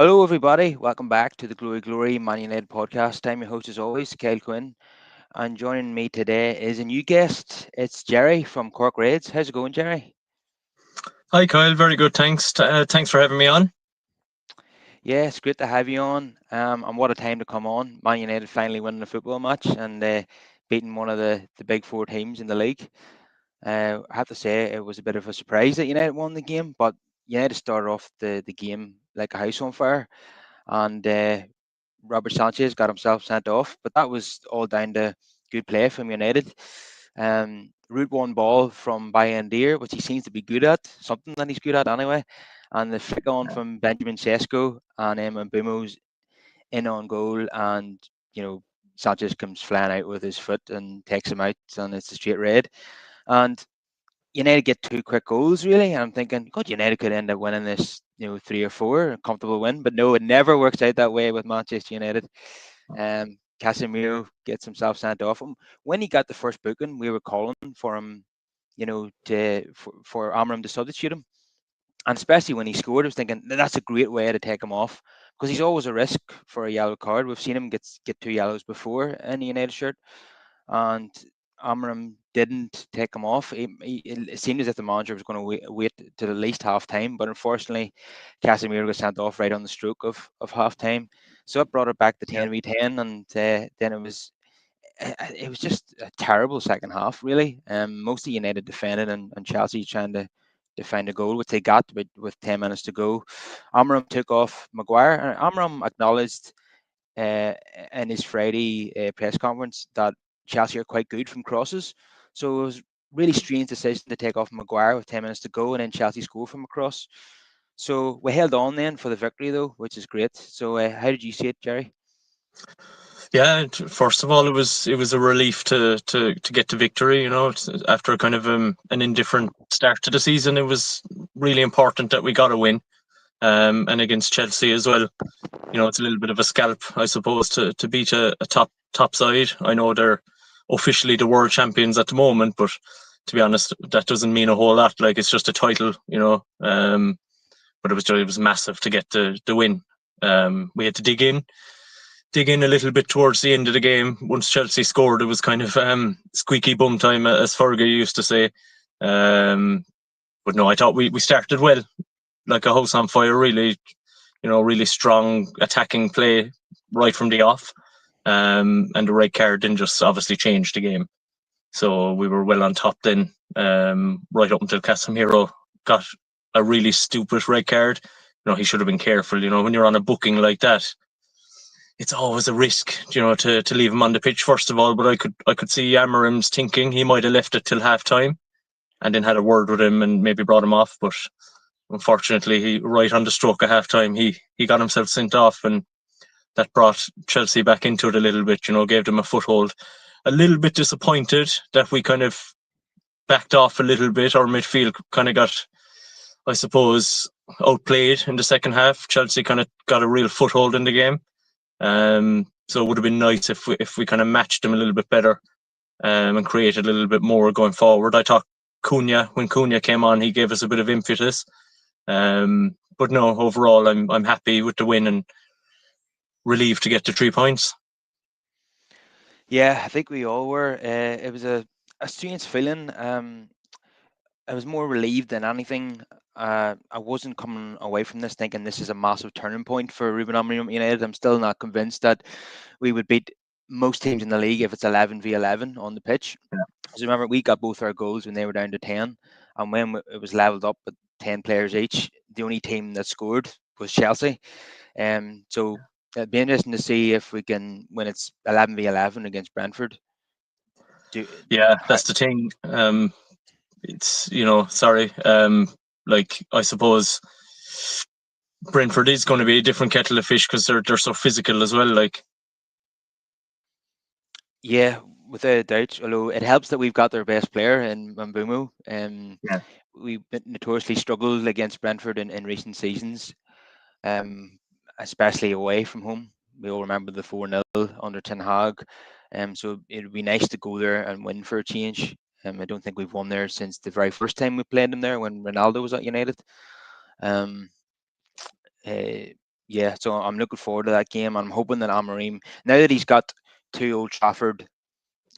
Hello, everybody. Welcome back to the Glory Glory Man United podcast. I'm your host, as always, Kyle Quinn. And joining me today is a new guest. It's Jerry from Cork Reds. How's it going, Jerry? Hi, Kyle. Very good. Thanks. Thanks for having me on. Yeah, it's great to have you on. And what a time to come on. Man United finally winning a football match and beating one of the big four teams in the league. I have to say it was a bit of a surprise that United won the game, but United started off the game like a house on fire. And Robert Sanchez got himself sent off, but that was all down to good play from United. Root one ball from Bayendier, which he seems to be good at, something that he's good at anyway. And the flick on from Benjamin Sesko and Mbumo's in on goal, and you know Sanchez comes flying out with his foot and takes him out, and it's a straight red. And United get two quick goals really, and I'm thinking, God, United could end up winning this, 3 or 4, a comfortable win. But no, it never works out that way with Manchester United. Casemiro gets himself sent off. When he got the first booking, we were calling for him, for Amram to substitute him, and especially when he scored, I was thinking that's a great way to take him off because he's always a risk for a yellow card. We've seen him get 2 yellows before in the United shirt, and Amram didn't take him off. It seemed as if the manager was going to wait till at least half time, but unfortunately, Casemiro got sent off right on the stroke of half time. So it brought it back to Yeah. 10v10, and then it was just a terrible second half, really. Mostly United defended, and Chelsea trying to defend a goal, which they got with 10 minutes to go. Amram took off Maguire, and Amram acknowledged uh, in his Friday press conference that Chelsea are quite good from crosses. So it was really strange decision to take off Maguire with 10 minutes to go, and then Chelsea score from a cross. So we held on then for the victory, though, which is great. So how did you see it, Jerry? Yeah. First of all, it was a relief to get to victory. After kind of an indifferent start to the season, it was really important that we got a win. And against Chelsea as well. It's a little bit of a scalp, I suppose, to beat a top side. I know they're officially the world champions at the moment, but to be honest, that doesn't mean a whole lot. Like, it's just a title. But it was massive to get the win. We had to dig in a little bit towards the end of the game. Once Chelsea scored, it was kind of squeaky bum time, as Fergie used to say. But no, I thought we started well, like a house on fire. Really, really strong attacking play right from the off. And the red card then just obviously changed the game. So we were well on top then, right up until Casemiro got a really stupid red card. He should have been careful. When you're on a booking like that, it's always a risk, to leave him on the pitch first of all. But I could see Amarim's thinking he might have left it till half time and then had a word with him and maybe brought him off. But unfortunately, right on the stroke of half time, he got himself sent off, and that brought Chelsea back into it a little bit. Gave them a foothold. A little bit disappointed that we kind of backed off a little bit. Our midfield kind of got, I suppose, outplayed in the second half. Chelsea kind of got a real foothold in the game. So it would have been nice if we kind of matched them a little bit better, and created a little bit more going forward. I thought when Cunha came on, he gave us a bit of impetus. But no, overall, I'm happy with the win and relieved to get the 3 points. Yeah, I think we all were. It was a strange feeling. I was more relieved than anything. I wasn't coming away from this thinking this is a massive turning point for Ruben Amorim United. I'm still not convinced that we would beat most teams in the league if it's 11v11 on the pitch. Because remember, we got both our goals when they were down to 10, and when it was leveled up at 10 players each, the only team that scored was Chelsea. So it'd be interesting to see if we can, when it's 11v11 against Brentford. Do Yeah, how, that's the thing. It's sorry. Like, I suppose Brentford is going to be a different kettle of fish because they're so physical as well. Like, Yeah, without a doubt. Although it helps that we've got their best player in Mbumo. yeah, We've been notoriously struggled against Brentford in recent seasons, um, especially away from home. We all remember the 4-0 under Ten Hag. So it'd be nice to go there and win for a change. I don't think we've won there since the very first time we played them there when Ronaldo was at United. Um, uh, Yeah, so I'm looking forward to that game. I'm hoping that Amorim, now that he's got two Old Trafford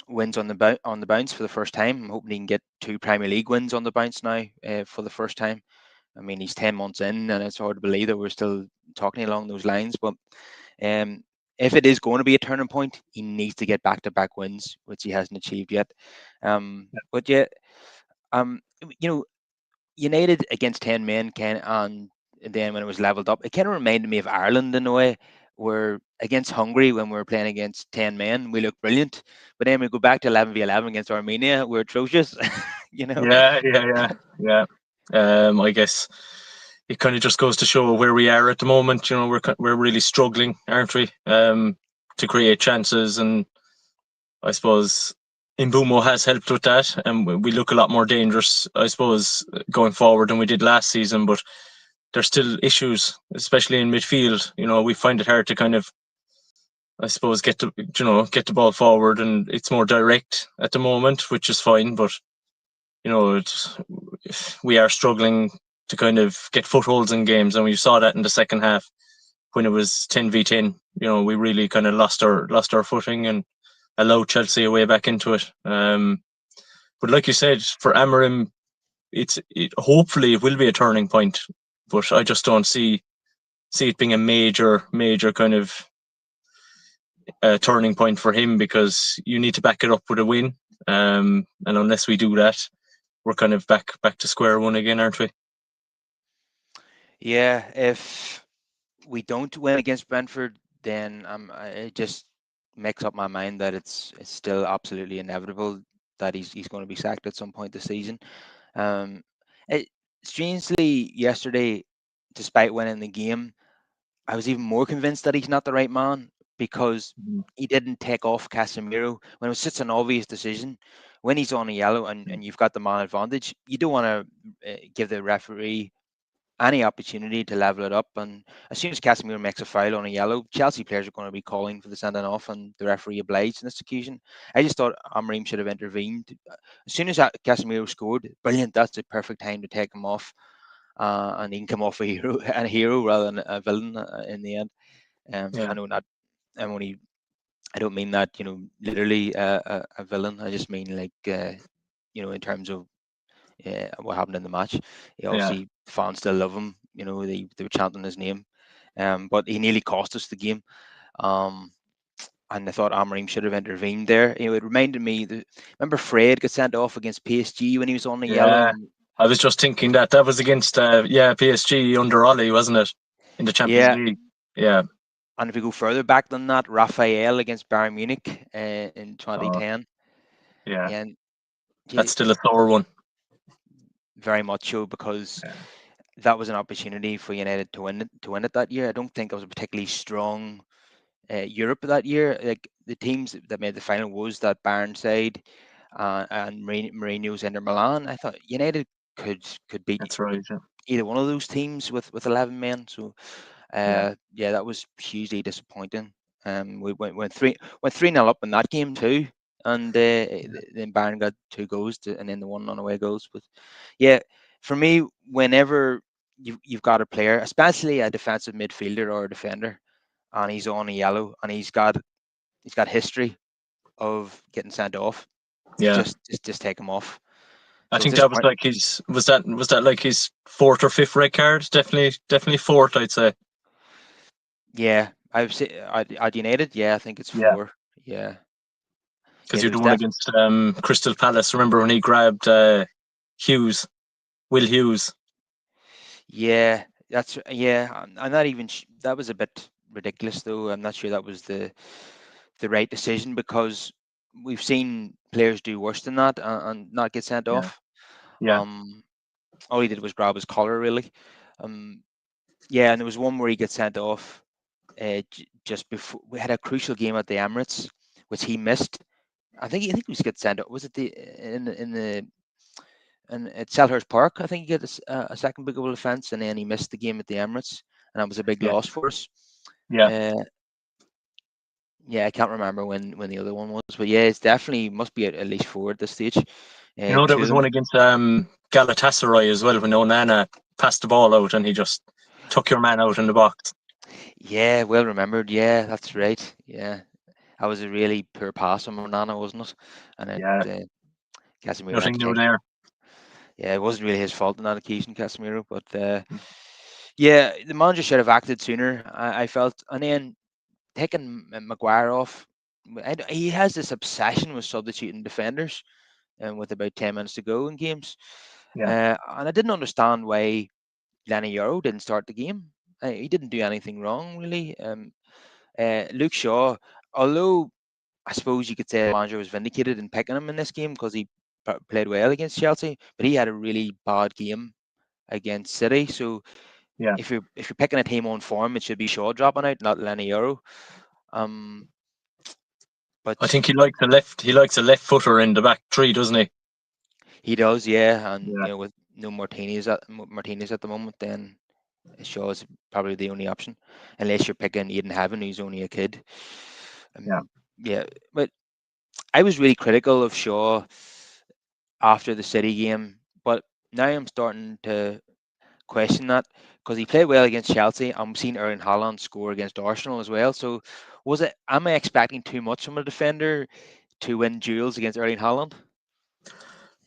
wins on on the bounce for the first time, I'm hoping he can get two Premier League wins on the bounce now for the first time. I mean, he's 10 months in, and it's hard to believe that we're still talking along those lines. But um, if it is going to be a turning point, he needs to get back-to-back wins, which he hasn't achieved yet. But yeah, um, you know, United against 10 men can, and then when it was leveled up, it kind of reminded me of Ireland in a way, where against Hungary when we were playing against 10 men, we looked brilliant, but then we go back to 11v11 against Armenia, we're atrocious. you know. Yeah, yeah, yeah, yeah. I guess it kind of just goes to show where we are at the moment. You know, we're really struggling, aren't we? To create chances, and I suppose Imbumo has helped with that, and we look a lot more dangerous, I suppose, going forward than we did last season. But there's still issues, especially in midfield. You know, we find it hard to kind of, I suppose, get the ball forward, and it's more direct at the moment, which is fine. But you know, we are struggling to kind of get footholds in games, and we saw that in the second half when it was 10v10. You know, we really kind of lost our footing and allowed Chelsea away back into it. But like you said, for Amorim, hopefully it will be a turning point, but I just don't see it being a major kind of turning point for him, because you need to back it up with a win. And unless we do that, we're kind of back to square one again, aren't we? Yeah, if we don't win against Brentford, then it just makes up my mind that it's still absolutely inevitable that he's going to be sacked at some point this season. Um, it, Strangely, yesterday, despite winning the game, I was even more convinced that he's not the right man because Mhm. he didn't take off Casemiro when it was such an obvious decision. When he's on a yellow and you've got the man advantage, you don't want to give the referee any opportunity to level it up. And as soon as Casemiro makes a foul on a yellow, Chelsea players are going to be calling for the sending off, and the referee obliged in this occasion. I just thought Amorim should have intervened. As soon as Casemiro scored, brilliant, that's the perfect time to take him off. And he can come off a hero, a hero rather than a villain in the end. Yeah, I know not. I'm only. I don't mean that literally a villain. I just mean like in terms of what happened in the match. He yeah, obviously fans still love him. They were chanting his name, but he nearly cost us the game. Um, and I thought Amorim should have intervened there. It reminded me. Remember Fred got sent off against PSG when he was on the yellow, yeah. and I was just thinking that was against PSG under Ollie, wasn't it, in the Champions yeah. League? Yeah. And if we go further back than that, Raphael against Bayern Munich in Oh, 2010, yeah. and That's y- still a sore one. very much so because Yeah. that was an opportunity for United to win it that year. I don't think it was a particularly strong Europe that year. Like the teams that made the final was that Bayern side and Mourinho's Inter Milan. I thought United could beat That's right. Yeah. either one of those teams with 11 men. So Yeah. yeah, that was hugely disappointing. We went 3-0 up in that game too, and then Bayern got two goals and then the one on away goals. But yeah, for me, whenever you've got a player, especially a defensive midfielder or a defender, and he's on a yellow and he's got history of getting sent off, Yeah. just take him off. I So it's think that was disappointing. like his was that like his fourth or fifth red card? Definitely fourth, I'd say. Yeah, I've seen at United. Yeah, I think it's Yeah. four. Yeah, Because yeah, you're there was the one definitely. against Crystal Palace. Remember when he grabbed Hughes, Will Hughes? Yeah, yeah. I'm not even. That was a bit ridiculous, though. I'm not sure that was the right decision because we've seen players do worse than that and not get sent Yeah. off. Yeah. Um, all he did was grab his collar, really. Um, yeah, and there was one where he gets sent off just before we had a crucial game at the Emirates, which he missed. I think he was get sent off. Was it the in the and at Selhurst Park? I think he got a second big goal offence, and then he missed the game at the Emirates, and that was a big Yeah. loss for us. Yeah. Uh, yeah, I can't remember when the other one was, but yeah, it's definitely must be at least four at this stage. You know, there Two of was them. one against Galatasaray as well when Onana passed the ball out and he just took your man out in the box. Yeah, well remembered. Yeah, that's right. Yeah, that was a really poor pass from Onana, wasn't it? And it Yeah, Casemiro had nothing to new take. there. Yeah, it wasn't really his fault in that occasion, Casemiro. But yeah, the manager should have acted sooner. I felt, and then taking Maguire off. He has this obsession with substituting defenders, and with about 10 minutes to go in games. Yeah, And I didn't understand why Lenny Euro didn't start the game. He didn't do anything wrong, really. Luke Shaw, although I suppose you could say the manager was vindicated in picking him in this game because he played well against Chelsea, but he had a really bad game against City. So yeah. if you're picking a team on form, it should be Shaw dropping out, not Lenny Euro. Um, I but think he likes a left. He likes a left footer in the back three, doesn't he? he does, yeah. And Yeah, with no Martinez at the moment, then Shaw is probably the only option, unless you're picking Eden Heaven, who's only a kid. yeah. Yeah, but I was really critical of Shaw after the City game, but now I'm starting to question that because he played well against Chelsea. I'm seeing Erling Haaland score against Arsenal as well. So, am I expecting too much from a defender to win duels against Erling Haaland?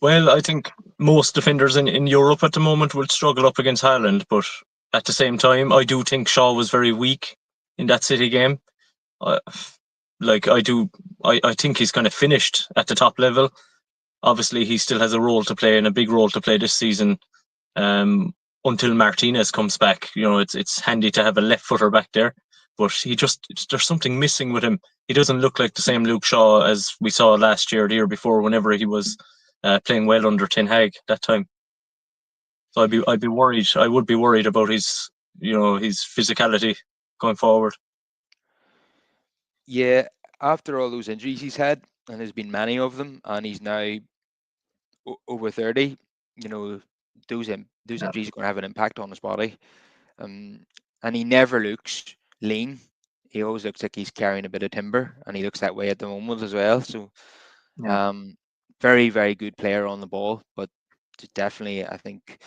Well, I think most defenders in Europe at the moment will struggle up against Haaland, but at the same time, I do think Shaw was very weak in that City game. I, like I do, I think he's kind of finished at the top level. Obviously, he still has a role to play and a big role to play this season. Um, until Martinez comes back, it's handy to have a left footer back there. But there's something missing with him. He doesn't look like the same Luke Shaw as we saw last year, the year before, whenever he was playing well under Ten Hag that time. So I'd be worried. I would be worried about his physicality going forward. Yeah, after all those injuries he's had, and there's been many of them, and he's now over 30. You know, those Yeah, injuries are going to have an impact on his body. Um, and he never looks lean. He always looks like he's carrying a bit of timber, and he looks that way at the moment as well. So, yeah, um, very, very good player on the ball, but definitely, I think,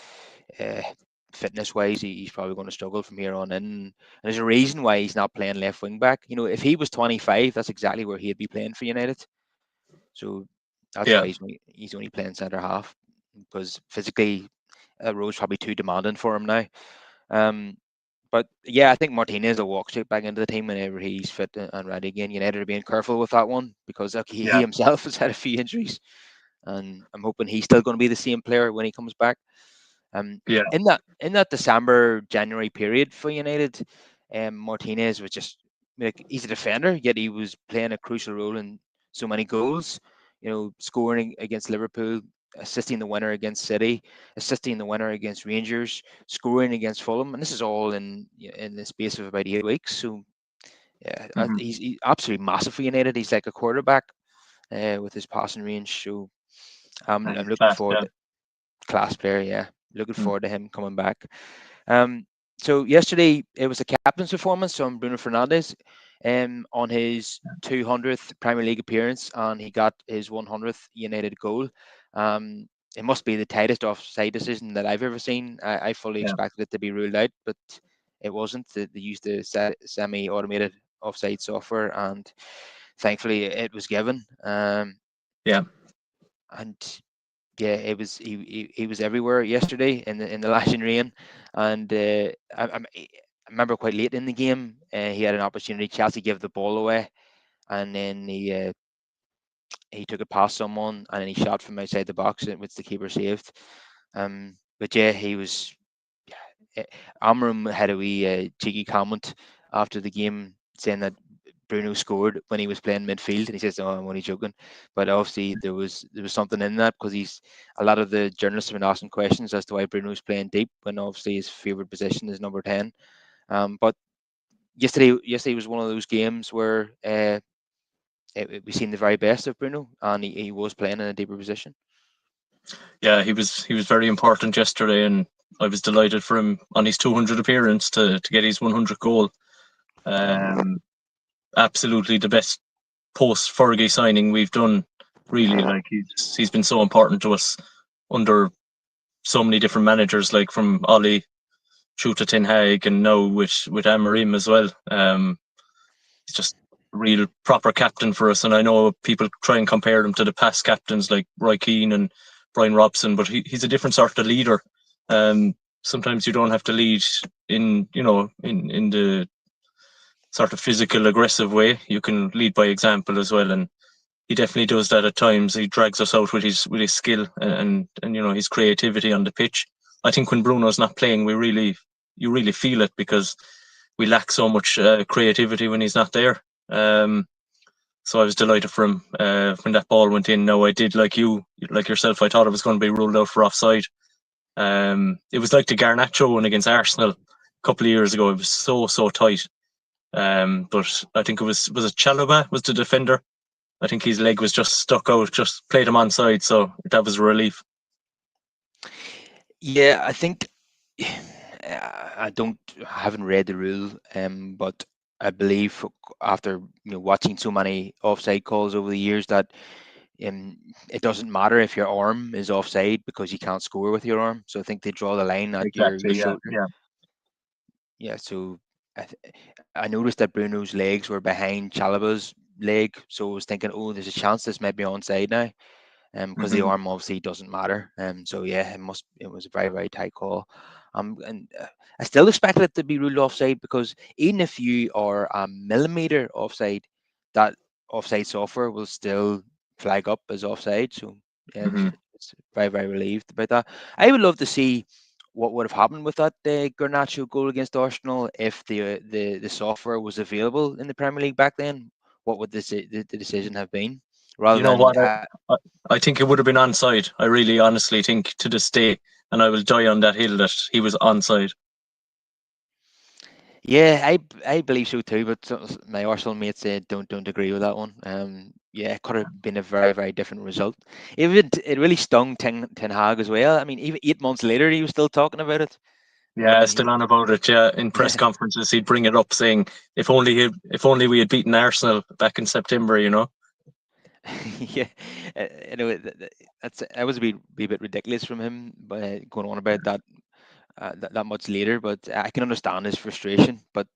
uh, fitness-wise, he's probably going to struggle from here on in. And there's a reason why he's not playing left wing back. If he was 25, that's exactly where he'd be playing for United. So that's yeah, why he's only playing centre half because physically, role's probably too demanding for him now. Um, but yeah, I think Martinez will walk straight back into the team whenever he's fit and ready again. United are being careful with that one because look, he yeah, himself has had a few injuries, and I'm hoping he's still going to be the same player when he comes back. Um, yeah. in that December January period for United, Martinez was just like he's a defender, yet he was playing a crucial role in so many goals. Scoring against Liverpool, assisting the winner against City, assisting the winner against Rangers, scoring against Fulham, and this is all in the space of about 8 weeks. So yeah, Hmm. he's absolutely massive for United. He's like a quarterback with his passing range. So I'm looking Class, forward yeah. to class player. Yeah, looking Mm, forward to him coming back. So yesterday it was a captain's performance on Bruno Fernandes on his 200th Premier League appearance, and he got his 100th United goal. Um, it must be the tightest offside decision that I've ever seen. I fully yeah, expected it to be ruled out, but it wasn't. They used the semi-automated offside software, and thankfully it was given. yeah, And yeah, he was everywhere yesterday in the lashing rain, and I remember quite late in the game he had an opportunity. Chelsea gave the ball away, and then he took it past someone, and then he shot from outside the box, which the keeper saved. But yeah, he was. eh, Amram had a wee cheeky comment after the game saying that Bruno scored when he was playing midfield, and he says, "Oh, I'm only joking." But obviously, there was something in that because he's a lot of the journalists have been asking questions as to why Bruno's playing deep when obviously his favourite position is number 10. But yesterday was one of those games where we seen the very best of Bruno, and he was playing in a deeper position. yeah. He was very important yesterday, and I was delighted for him on his 200 appearance to get his 100 goal. Um, Absolutely the best post Fergie signing we've done. Really, like he's been so important to us under so many different managers, like from Ollie through to Ten Hag and now with Amorim as well. He's just a real proper captain for us. And I know people try and compare him to the past captains like Roy Keane and Brian Robson, but he's a different sort of leader. Um, Sometimes you don't have to lead in the sort of physical, aggressive way. You can lead by example as well, and he definitely does that at times. He drags us out with his skill and his creativity on the pitch. I think when Bruno's not playing, you really feel it because we lack so much creativity when he's not there. So I was delighted for him when that ball went in. Now I did like yourself. I thought it was going to be ruled out for offside. It was like the Garnacho one against Arsenal a couple of years ago. It was so tight. But I think was it Chalobah was the defender. I think his leg was just stuck out, just played him onside, so that was a relief. Yeah, I think I haven't read the rule, but I believe after watching so many offside calls over the years that it doesn't matter if your arm is offside because you can't score with your arm. So I think they draw the line at your Exactly. Yeah. shoulder. Yeah. Yeah, so I noticed that Bruno's legs were behind Chalobah's leg, so I was thinking, oh, there's a chance this might be onside now, because the Mm-hmm. arm obviously doesn't matter. So yeah, it was a very tight call. And I still expected it to be ruled offside because even if you are a millimeter offside, that offside software will still flag up as offside. So yeah, Mm-hmm. it's very relieved about that. I would love to see what would have happened with that Garnacho goal against Arsenal if the software was available in the Premier League back then. What would the decision have been? Rather You know than what? I think it would have been onside. I really honestly think to this day, and I will die on that hill that he was onside. yeah, I believe so too. But my Arsenal mates don't agree with that one. Yeah, it could have been a very different result. It really stung Ten Hag as well. I mean, even 8 months later, he was still talking about it. Yeah, He, still on about it. Yeah, in press yeah. conferences he'd bring it up, saying if only we had beaten Arsenal back in September. You know. Yeah, that was a bit ridiculous from him, going on about that much later. But I can understand his frustration. But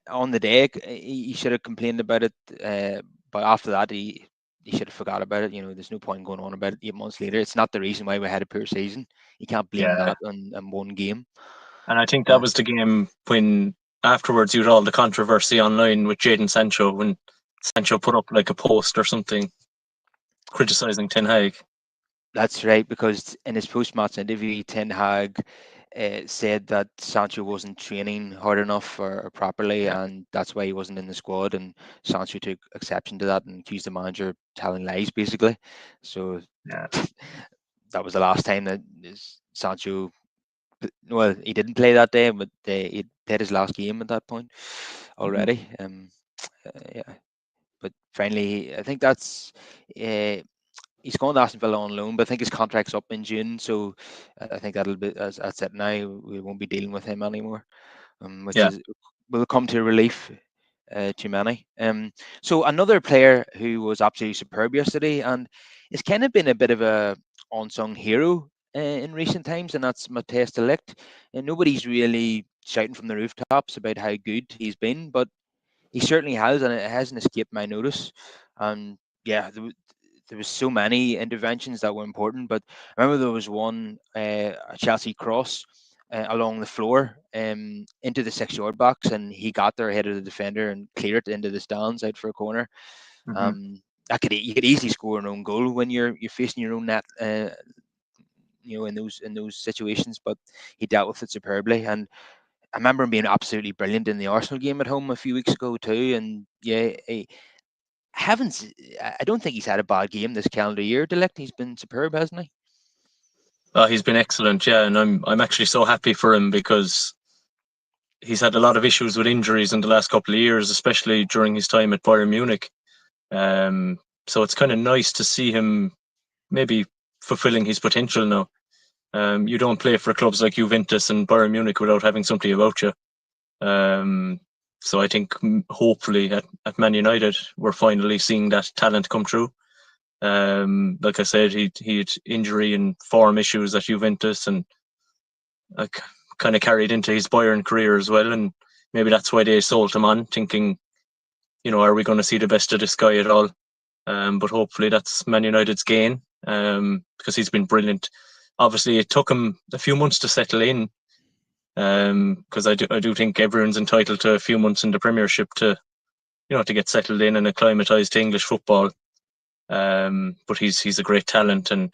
on the day, he should have complained about it. But after that, he should have forgot about it. There's no point going on about it 8 months later. It's not the reason why we had a poor season. You can't blame Yeah, that on one game. and I think that Uh, was the game when afterwards you had all the controversy online with Jadon Sancho when Sancho put up like a post or something criticizing Ten Hag. That's right, because in his post-match interview, Ten Hag said that Sancho wasn't training hard enough or properly, Yeah, and that's why he wasn't in the squad. And Sancho took exception to that and accused the manager of telling lies, basically. So yeah. that was the last time that Sancho. Well, he didn't play that day, but he played his last game at that point Mm-hmm. already. Yeah, but finally, I think uh, he's going to Aston Villa on loan, but I think his contract's up in June, so I think that'll be that's it now. We won't be dealing with him anymore, which Yeah. is will come to relief to many. So another player who was absolutely superb yesterday, and it's kind of been a bit of a unsung hero in recent times, and that's Matthias de Ligt. And nobody's really shouting from the rooftops about how good he's been, but he certainly has, and it hasn't escaped my notice. And yeah, there was so many interventions that were important, but I remember there was one a Chelsea cross along the floor into the 6 yard box, and he got there ahead of the defender and cleared it into the stands out for a corner. Mm-hmm. Um, you could easily score an own goal when you're facing your own net. In those situations, but he dealt with it superbly, and I remember him being absolutely brilliant in the Arsenal game at home a few weeks ago too. And yeah, I don't think he's had a bad game this calendar year. Delict, he's been superb, hasn't he? He's been excellent, yeah, and I'm actually so happy for him because he's had a lot of issues with injuries in the last couple of years, especially during his time at Bayern Munich. Um, so it's kind of nice to see him maybe fulfilling his potential now. You don't play for clubs like Juventus and Bayern Munich without having something about you. Um, so I think hopefully at Man United we're finally seeing that talent come through. Like I said, he had injury and form issues at Juventus, and I kind of carried into his Bayern career as well, and maybe that's why they sold him on, thinking, are we going to see the best of this guy at all? But hopefully that's Man United's gain, because he's been brilliant. Obviously, it took him a few months to settle in, because I do think everyone's entitled to a few months in the Premiership to to get settled in and acclimatise to English football. But he's a great talent, and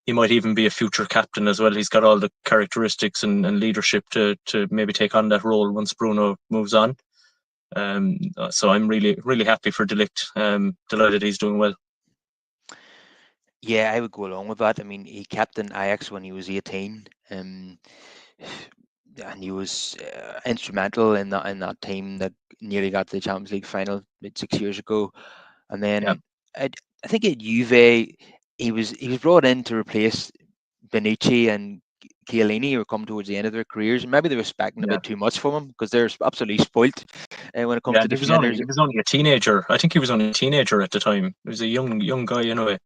he might even be a future captain as well. He's got all the characteristics and leadership to maybe take on that role once Bruno moves on. So I'm really happy for Delict. Delighted he's doing well. Yeah, I would go along with that. I mean, he captained Ajax when he was 18, and he was instrumental in that team that nearly got to the Champions League final about 6 years ago. And Yeah, then I think at Juve, he was brought in to replace Benucci and Chiellini, who were coming towards the end of their careers. And maybe they were expecting a yeah, bit too much from him because they're absolutely spoilt when it comes yeah. to He was only defenders. he was only a teenager. I think he was only a teenager at the time. He was a young guy anyway.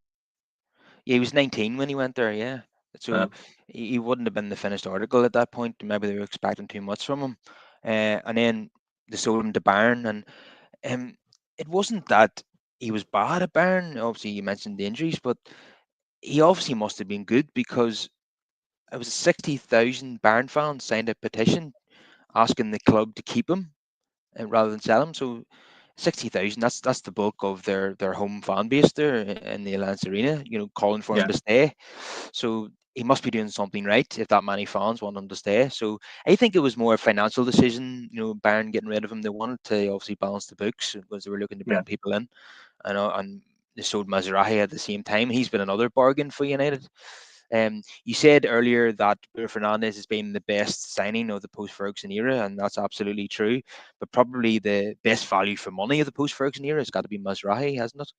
Yeah, he was 19 when he went there. Yeah, Uh, so he wouldn't have been the finished article at that point. Maybe they were expecting too much from him, and then they sold him to Bayern, and um, it wasn't that he was bad at Bayern. Obviously, you mentioned the injuries, but he obviously must have been good because it was 60,000 Bayern fans signed a petition asking the club to keep him rather than sell him. So 60,000, that's the bulk of their home fan base there in the Allianz Arena, calling for him yeah, to stay. So he must be doing something right if that many fans want him to stay. So I think it was more a financial decision, Bayern getting rid of him. They wanted to obviously balance the books because they were looking to yeah. bring people in. And they sold Mazrahi at the same time. He's been another bargain for United. You said earlier that Bruno Fernandes has been the best signing of the post-Ferguson era, and that's absolutely true. But probably the best value for money of the post-Ferguson era has got to be Mazrahi, hasn't it?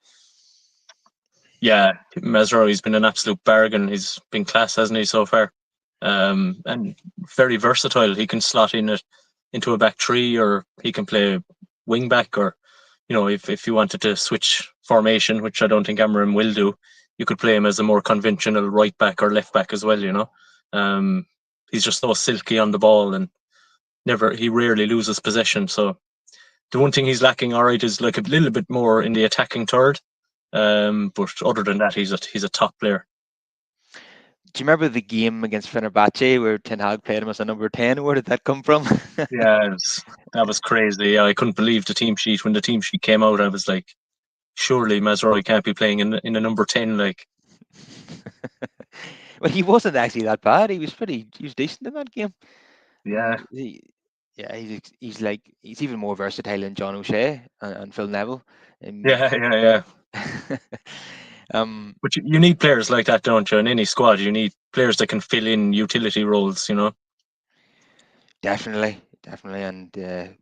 Yeah, Mazraoui's been an absolute bargain. He's been class, hasn't he, so far? And very versatile. He can slot into a back three, or he can play wing back, or if you wanted to switch formation, which I don't think Amarim will do, you could play him as a more conventional right back or left back as well. Um, he's just so silky on the ball, and he rarely loses possession. So the one thing he's lacking, all right, is like a little bit more in the attacking third. But other than that, he's a top player. Do you remember the game against Fenerbahce where Ten Hag played him as a number 10? Where did that come from? Yeah, that was crazy. Yeah, I couldn't believe the team sheet when the team sheet came out. I was like, surely Mazraoui can't be playing in a number 10. Like, Well, he wasn't actually that bad. He was decent in that game. yeah, Yeah, he's even more versatile than John O'Shea and Phil Neville. Um, yeah. um, But you need players like that, don't you? In any squad, you need players that can fill in utility roles. definitely, and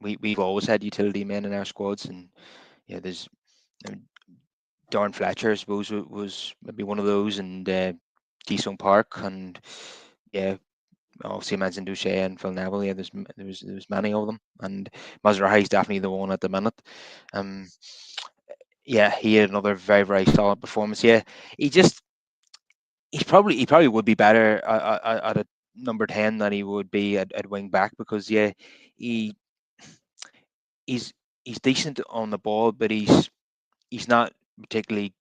we've always had utility men in our squads, and yeah, there's I mean, Darren Fletcher, I suppose, was maybe one of those, and Ji-sung Park, and yeah, obviously I mentioned O'Shea and Phil Neville. Yeah, there was many of them, and Mazrahi's definitely the one at the minute. Um, yeah, he had another very very solid performance. Yeah, he just he probably would be better at a number 10 than he would be at wing back because yeah, he he's he's decent on the ball, but he's not particularly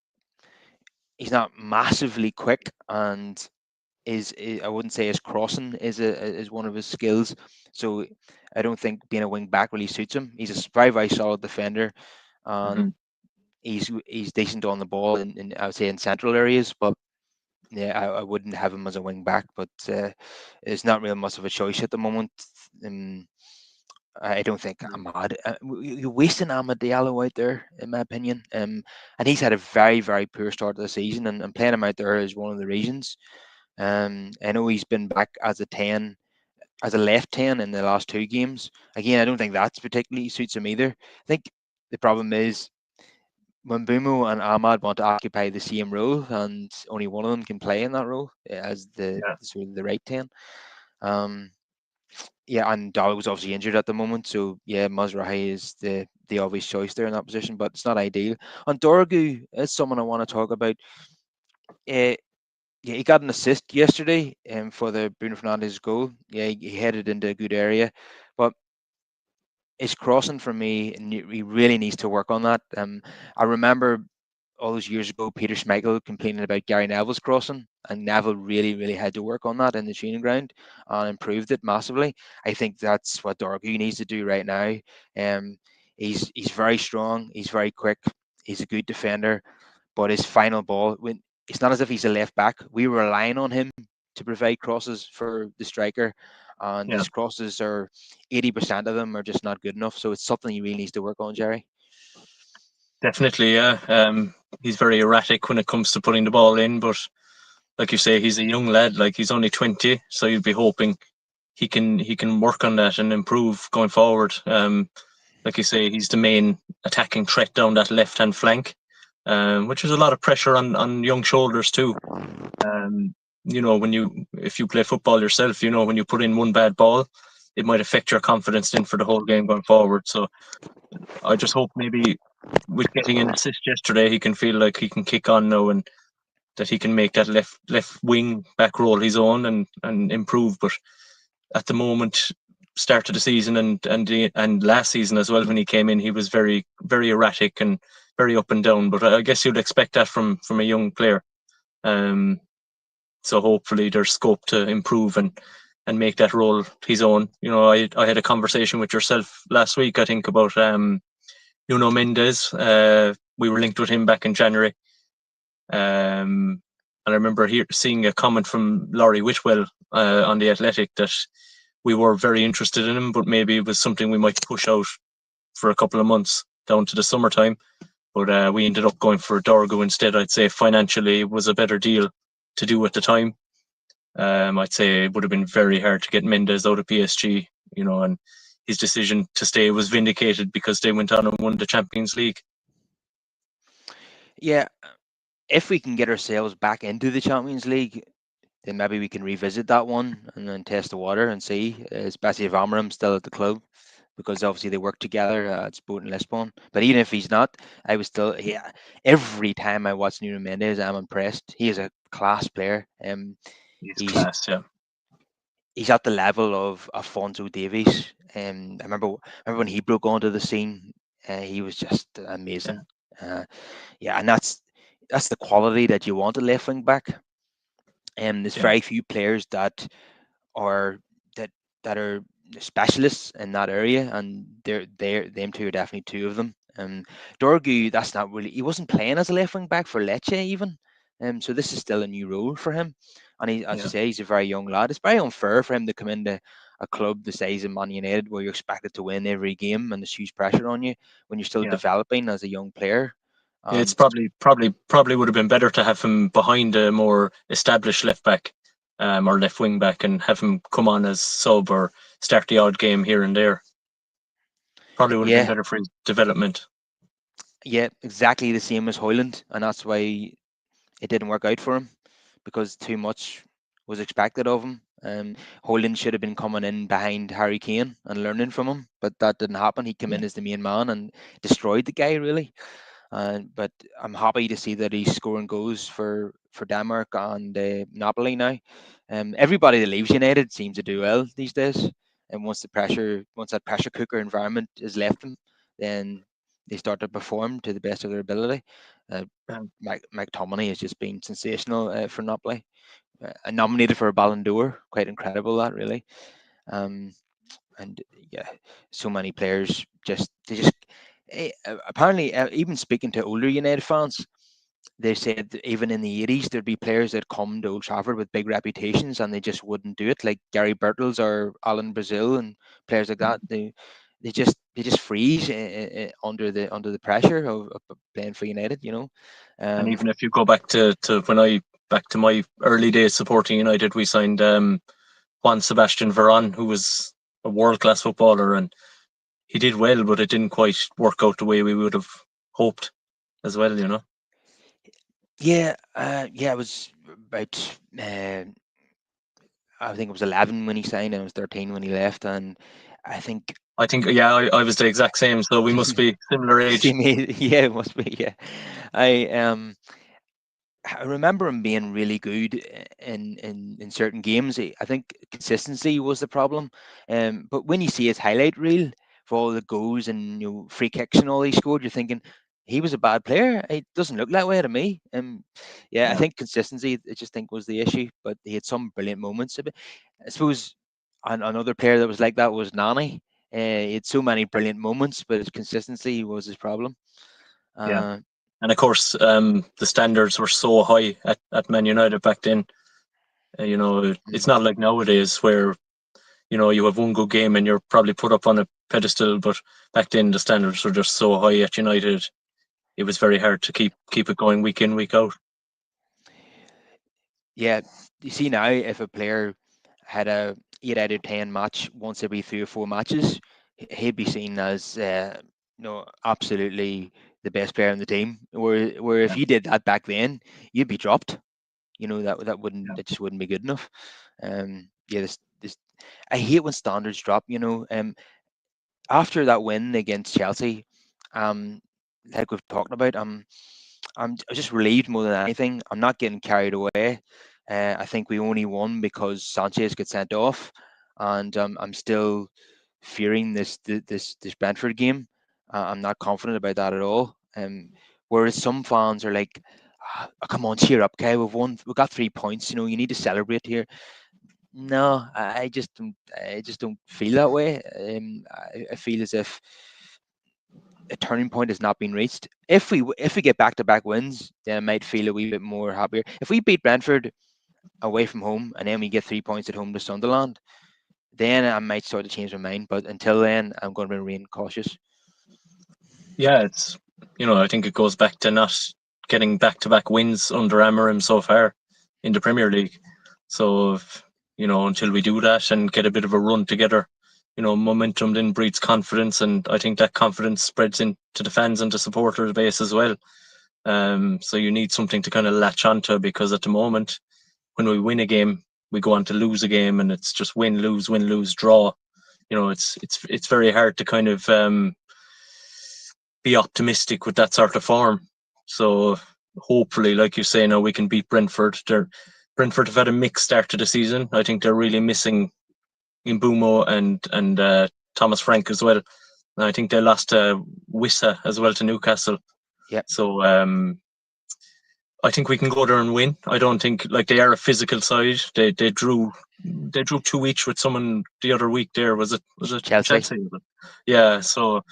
he's not massively quick, and I wouldn't say his crossing is one of his skills. So I don't think being a wing back really suits him. He's a very very solid defender, and Mm-hmm. he's decent on the ball in I would say in central areas, but yeah, I wouldn't have him as a wing back, but it's not really much of a choice at the moment. Um, I don't think Ahmad. You're wasting Ahmad Diallo out there, in my opinion. And he's had a very, very poor start to the season, and playing him out there is one of the reasons. I know he's been back as a 10, as a left 10 in the last two games. Again, I don't think that's particularly suits him either. I think the problem is when Bumo and Ahmad want to occupy the same role, and only one of them can play in that role as Yeah. sort of the right 10. Um, yeah, and Dahl was obviously injured at the moment, so yeah, Mazrahi is the obvious choice there in that position, but it's not ideal. And Dorgu is someone I want to talk about. Uh, Yeah, he got an assist yesterday for the Bruno Fernandes goal. Yeah, he headed into a good area, but his crossing for me, he really needs to work on that. I remember all those years ago, Peter Schmeichel complaining about Gary Neville's crossing, and Neville really had to work on that in the training ground and improved it massively. I think that's what Dorgu needs to do right now. Um, he's very strong, he's very quick, he's a good defender, but his final ball, when it's not as if he's a left back, we were relying on him to provide crosses for the striker, and Yeah, his crosses are 80% of them are just not good enough. So it's something he really needs to work on, Jerry. definitely. Yeah, he's very erratic when it comes to putting the ball in, but like you say, he's a young lad. Like he's only 20, so you'd be hoping he can work on that and improve going forward. Like you say, he's the main attacking threat down that left hand flank, which is a lot of pressure on young shoulders too. Um, when if you play football yourself, when you put in one bad ball, it might affect your confidence then for the whole game going forward. So I just hope maybe with getting an assist yesterday, he can feel like he can kick on now and that he can make that left wing back role his own and improve. But at the moment, start of the season and last season as well, when he came in, he was very erratic and very up and down. But I guess you'd expect that from a young player. Um, so hopefully there's scope to improve and make that role his own. I had a conversation with yourself last week, I think, about Nuno Mendes. We were linked with him back in January. And I remember seeing a comment from Laurie Whitwell on the Athletic that we were very interested in him, but maybe it was something we might push out for a couple of months down to the summertime. But we ended up going for Dorgo instead. I'd say financially it was a better deal to do at the time. I'd say it would have been very hard to get Mendes out of PSG, and his decision to stay was vindicated because they went on and won the Champions League. Yeah, if we can get ourselves back into the Champions League, then maybe we can revisit that one and then test the water and see, especially if Amram's still at the club, because obviously they work together at Sporting Lisbon. But even if he's not, I was still, yeah. Every time I watch Nuno Mendes, I'm impressed. He is a class player. He's He's class, yeah. he's at the level of Alfonso Davies. I remember when he broke onto the scene, he was just Yeah, amazing. Uh, yeah, and that's the quality that you want a left wing back. And there's yeah, very few players are that that are specialists in that area, and they're them two are definitely two of them. Dorgu, that's not really, he wasn't playing as a left wing back for Lecce even. So this is still a new role for him, and he, as you yeah, say, he's a very young lad. It's very unfair for him to come into a club the size of Man United, where you're expected to win every game and there's huge pressure on you when you're still yeah. developing as a young player. It's And probably would have been better to have him behind a more established left back, or left wing back, and have him come on as sub or start the odd game here and there. Probably would have been yeah, better for his development. yeah, exactly the same as Hoyland, and that's why it didn't work out for him, because too much was expected of him. Hoyland should have been coming in behind Harry Kane and learning from him, but that didn't happen. He came Yeah, in as the main man and destroyed the guy really. But I'm happy to see that he's scoring goals for Denmark and Napoli now. Everybody that leaves United seems to do well these days. And once that pressure cooker environment is left them, then they start to perform to the best of their ability. Uh, um, Mike Tominey has just been sensational for Napoli. Nominated for a Ballon d'Or, quite incredible that really. Um, and yeah, so many players just apparently, even speaking to older United fans, they said that even in the 80s there'd be players that come to Old Trafford with big reputations and they just wouldn't do it, like Gary Birtles or Alan Brazil and players like that. They just freeze under the pressure of playing for United. and Um, even if you go back to my early days supporting United, we signed Juan Sebastian Veron, who was a world class footballer, and he did well, but it didn't quite work out the way we would have hoped as well. yeah, it was about. I think it was 11 when he signed, and it was 13 when he left, and I think I think, yeah, I was the exact same, so we must be similar age. same age. Yeah, it must be. Yeah, I I remember him being really good in certain games. I think consistency was the problem. But when you see his highlight reel for all the goals and free kicks and all he scored, you're thinking he was a bad player. It doesn't look that way to me. Yeah, I Yeah, think consistency, I just think was the issue. But he had some brilliant moments. I suppose another player that was like that was Nani. He had so many brilliant moments, but his consistency was his problem. yeah. Uh, And of course, the standards were so high at Man United back then. It's mm, not like nowadays where you have one good game and you're probably put up on a pedestal. But back then, the standards were just so high at United. It was very hard to keep it going week in, week out. yeah, you see now if a player had a 8 out of 10 match once every 3 or 4 matches, he'd be seen as absolutely the best player in the team. Where if Yeah, you did that back then, you'd be dropped. yeah, That just wouldn't be good enough. Yeah, this I hate when standards drop. After that win against Chelsea, um, like we've talked about, I'm just relieved more than anything. I'm not getting carried away. I think we only won because Sanchez got sent off, and I'm still fearing this Brentford game. I'm not confident about that at all. Whereas some fans are like, come on, cheer up, okay? We've won. We got 3 points. You need to celebrate here." No, I just don't. I just don't feel that way. I feel as if a turning point has not been reached. If we get back to back wins, then I might feel a wee bit more happier. If we beat Brentford away from home and then we get 3 points at home to Sunderland, then I might start to change my mind. But until then, I'm going to remain cautious. yeah. I think it goes back to not getting back-to-back wins under Amarim so far in the Premier League. So, until we do that and get a bit of a run together, momentum then breeds confidence, and I think that confidence spreads into the fans and the supporters base as well. So you need something to kind of latch onto, because at the moment, when we win a game, we go on to lose a game, and it's just win, lose, draw. It's very hard to kind of be optimistic with that sort of form. So hopefully, like you say, now we can beat Brentford. Brentford have had a mixed start to the season. I think they're really missing Imbumo and Thomas Frank as well. And I think they lost Wissa as well to Newcastle. Yep, So I think we can go there and win. I don't think, like, they are a physical side. They drew two each with someone the other week. There was it Chelsea. Chelsea? Yeah, so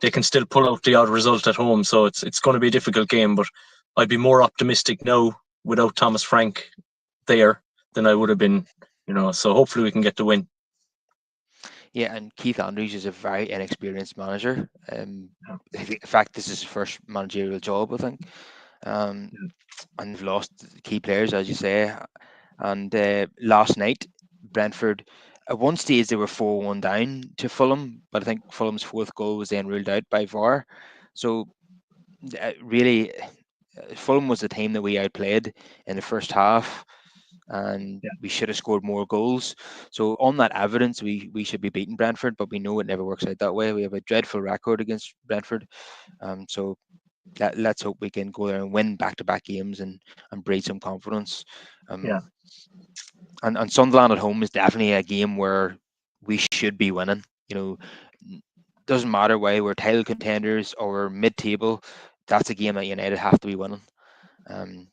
they can still pull out the odd result at home. So it's going to be a difficult game. But I'd be more optimistic now without Thomas Frank there than I would have been. So hopefully we can get the win. Yeah, and Keith Andrews is a very inexperienced manager. In fact, this is his first managerial job, I think. Um, and they've lost key players, as you say. And last night, Brentford, at one stage they were 4-1 down to Fulham, but I think Fulham's fourth goal was then ruled out by VAR. So really, Fulham was the team that we outplayed in the first half, and Yeah, we should have scored more goals. So on that evidence, we should be beating Brentford, but we know it never works out that way. We have a dreadful record against Brentford. So let's hope we can go there and win back-to-back games and breed some confidence. yeah, Um, and Sunderland at home is definitely a game where we should be winning. You know, doesn't matter whether we're title contenders or mid-table. That's a game that United have to be winning. Um,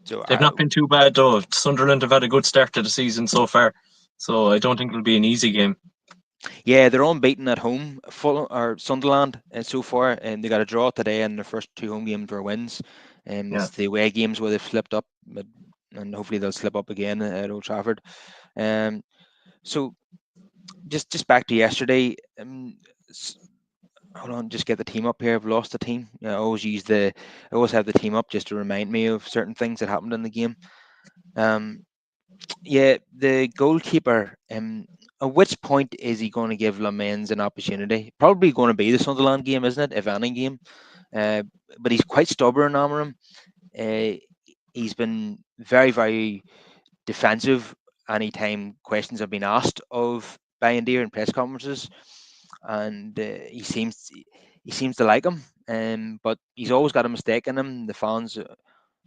so they've I, not been too bad though. Sunderland have had a good start to the season so far, so I don't think it'll be an easy game. yeah, they're unbeaten at home. Full or Sunderland so far, and they got a draw today, and their first two home games were wins. Yeah, It's the away games where they've slipped up, and hopefully they'll slip up again at Old Trafford. Um, so just back to yesterday. Hold on, just get the team up here. I've lost the team. I always have the team up just to remind me of certain things that happened in the game. Um, yeah, the goalkeeper. At which point is he going to give Lamens an opportunity? Probably going to be the Sunderland game, isn't it? If any game. Uh, but he's quite stubborn, Amarim. Uh, he's been very, very defensive anytime questions have been asked of Bayindir in press conferences, and he seems to like him. But he's always got a mistake in him. The fans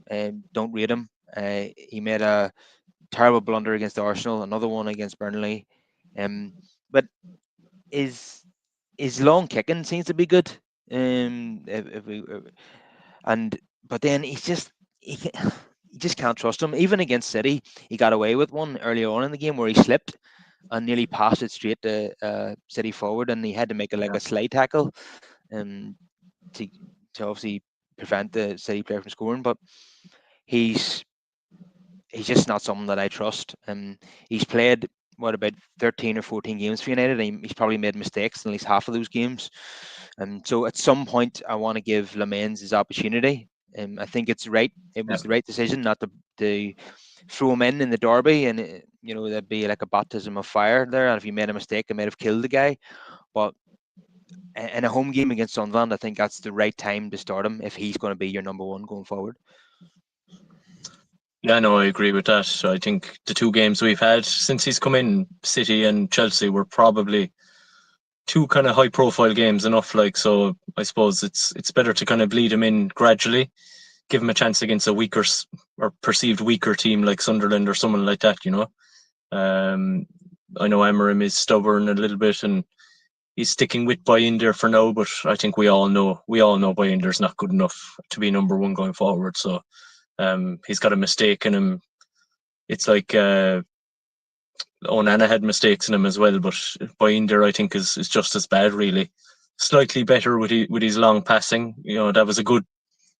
Don't rate him. He made a terrible blunder against Arsenal, another one against Burnley. Um, but his his long kicking seems to be good. If we, and but then you just can't trust him. Even against City, he got away with one earlier on in the game where he slipped and nearly passed it straight to City forward, and he had to make it like Yeah, a slide tackle um, to to obviously prevent the City player from scoring. But he's he's just not someone that I trust. He's played what about 13 or 14 games for United, and he's probably made mistakes in at least half of those games. So at some point, I want to give Lamens his opportunity. I think it's right. It yeah. was the right decision not to throw him in the derby, and that'd be like a baptism of fire there. And if you made a mistake, it might have killed the guy. But in a home game against Sunderland, I think that's the right time to start him if he's going to be your number one going forward. Yeah, no, I agree with that. So I think the two games we've had since he's come in, City and Chelsea, were probably two kind of high profile games enough. Like, so I suppose it's better to kind of bleed him in gradually, give him a chance against a weaker or perceived weaker team like Sunderland or someone like that. Um, I know Amarim is stubborn a little bit and he's sticking with Bayindir for now, but I think we all know Bayindir's not good enough to be number one going forward. So he's got a mistake in him. It's like Onana had mistakes in him as well, but Binder I think is just as bad really. Slightly better with his long passing. That was a good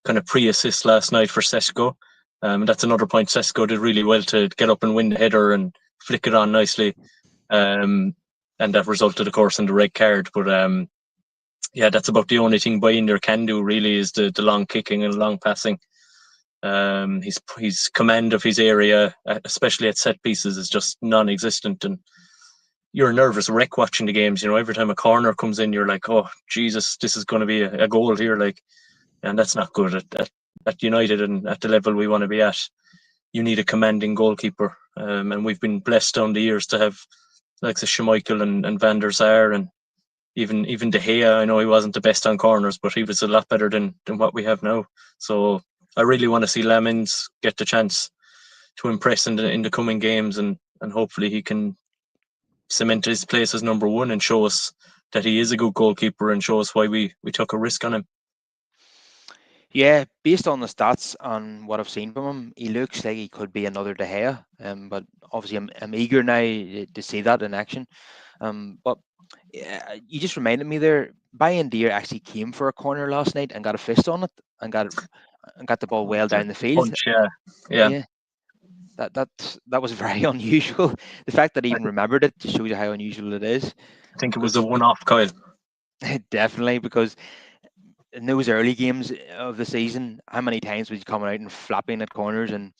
kind of pre-assist last night for Sesko. That's another point. Sesko did really well to get up and win the header and flick it on nicely. Um, and that resulted, of course, in the red card. But yeah, that's about the only thing Binder can do really is the long kicking and long passing. His command of his area, especially at set pieces, is just non-existent, and you're a nervous wreck watching the games. Every time a corner comes in, you're like, "Oh Jesus, this is going to be a goal here!" Like, and that's not good at United and at the level we want to be at. You need a commanding goalkeeper, and we've been blessed down the years to have like the Schmeichel and Van der Sar and even De Gea. I know he wasn't the best on corners, but he was a lot better than what we have now. So I really want to see Lamens get the chance to impress in the coming games, and hopefully he can cement his place as number one and show us that he is a good goalkeeper and show us why we took a risk on him. Yeah, based on the stats and what I've seen from him, he looks like he could be another De Gea. But obviously, I'm eager now to see that in action. But yeah, you just reminded me there. Bayern Deer actually came for a corner last night and got a fist on it and got the ball well down the field. Punch, yeah, yeah. Yeah, that was very unusual. The fact that he I, even remembered it just shows you how unusual it is. I think it was a Because one-off, Kyle. definitely, because in those early games of the season, how many times was he coming out and flapping at corners, and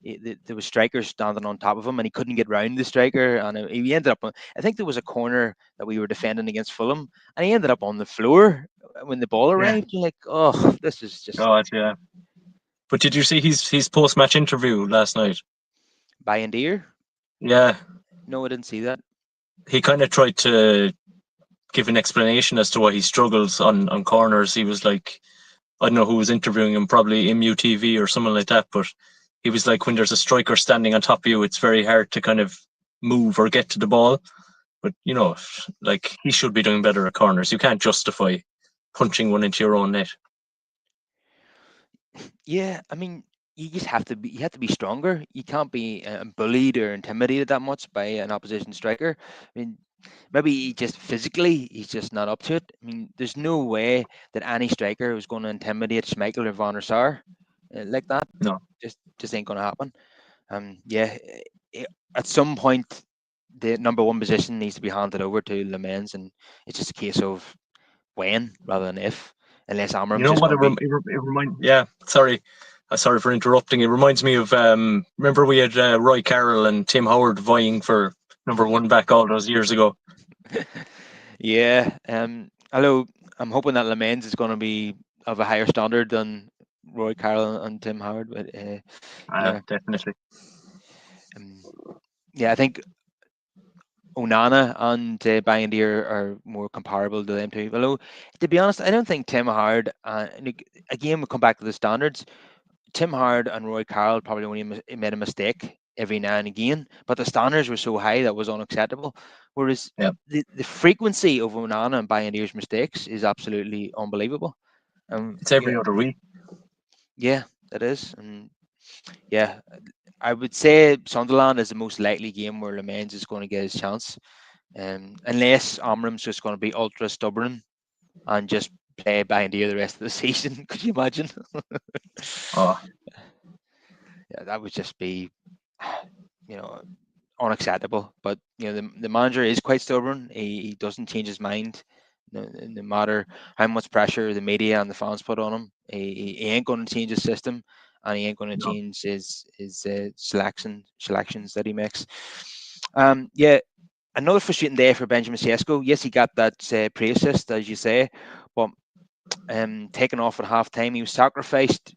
there was strikers standing on top of him, and he couldn't get round the striker, and he ended up. I think there was a corner that we were defending against Fulham, and he ended up on the floor when the ball Yeah, arrived. You're like, oh, this is just God, yeah. But did you see his post-match interview last night? buying deer. Yeah, No, I didn't see that. he kind of tried to give an explanation as to why he struggles on corners. He was like, I don't know who was interviewing him, probably MUTV or someone like that, but he was like, when there's a striker standing on top of you, it's very hard to kind of move or get to the ball. But like he should be doing better at corners. You can't justify punching one into your own net. Yeah, I mean, you have to be stronger. You can't be bullied or intimidated that much by an opposition striker. I mean, maybe just physically he's just not up to it. I mean, there's no way that any striker was going to intimidate Schmeichel or Van der Sar like that. No, Just ain't going to happen. Yeah, i- at some point the number one position needs to be handed over to Lamens, and it's just a case of when rather than if, unless you Amram's know just what going to be. it reminds. Yeah, sorry, sorry for interrupting. It reminds me of remember we had Roy Carroll and Tim Howard vying for number one back all those years ago. Yeah. Although I'm hoping that Lamens is going to be of a higher standard than Roy Carroll and Tim Howard. But yeah, Definitely. um, yeah, I think Onana and Bandier are more comparable to them too. Although, to be honest, I don't think Tim Howard. Again, we come back to the standards. Tim Howard and Roy Carroll probably only made a mistake every now and again, but the standards were so high that was unacceptable. Whereas Yeah, the frequency of Onana and Bayandier's mistakes is absolutely unbelievable. it's every Yeah, other week. yeah, it is. And yeah, I would say Sunderland is the most likely game where Lemans is going to get his chance. Unless Amram's just going to be ultra stubborn and just play Bayendier the rest of the season. Could you imagine? Oh, Yeah, that would just be, you know, unacceptable. But the manager is quite stubborn. He doesn't change his mind, no matter how much pressure the media and the fans put on him. He ain't going to change his system, and he ain't going to no. change his selections that he makes. Yeah, another frustrating day for Benjamin Sesko. Yes, he got that pre-assist, as you say, but taken off at half time. He was sacrificed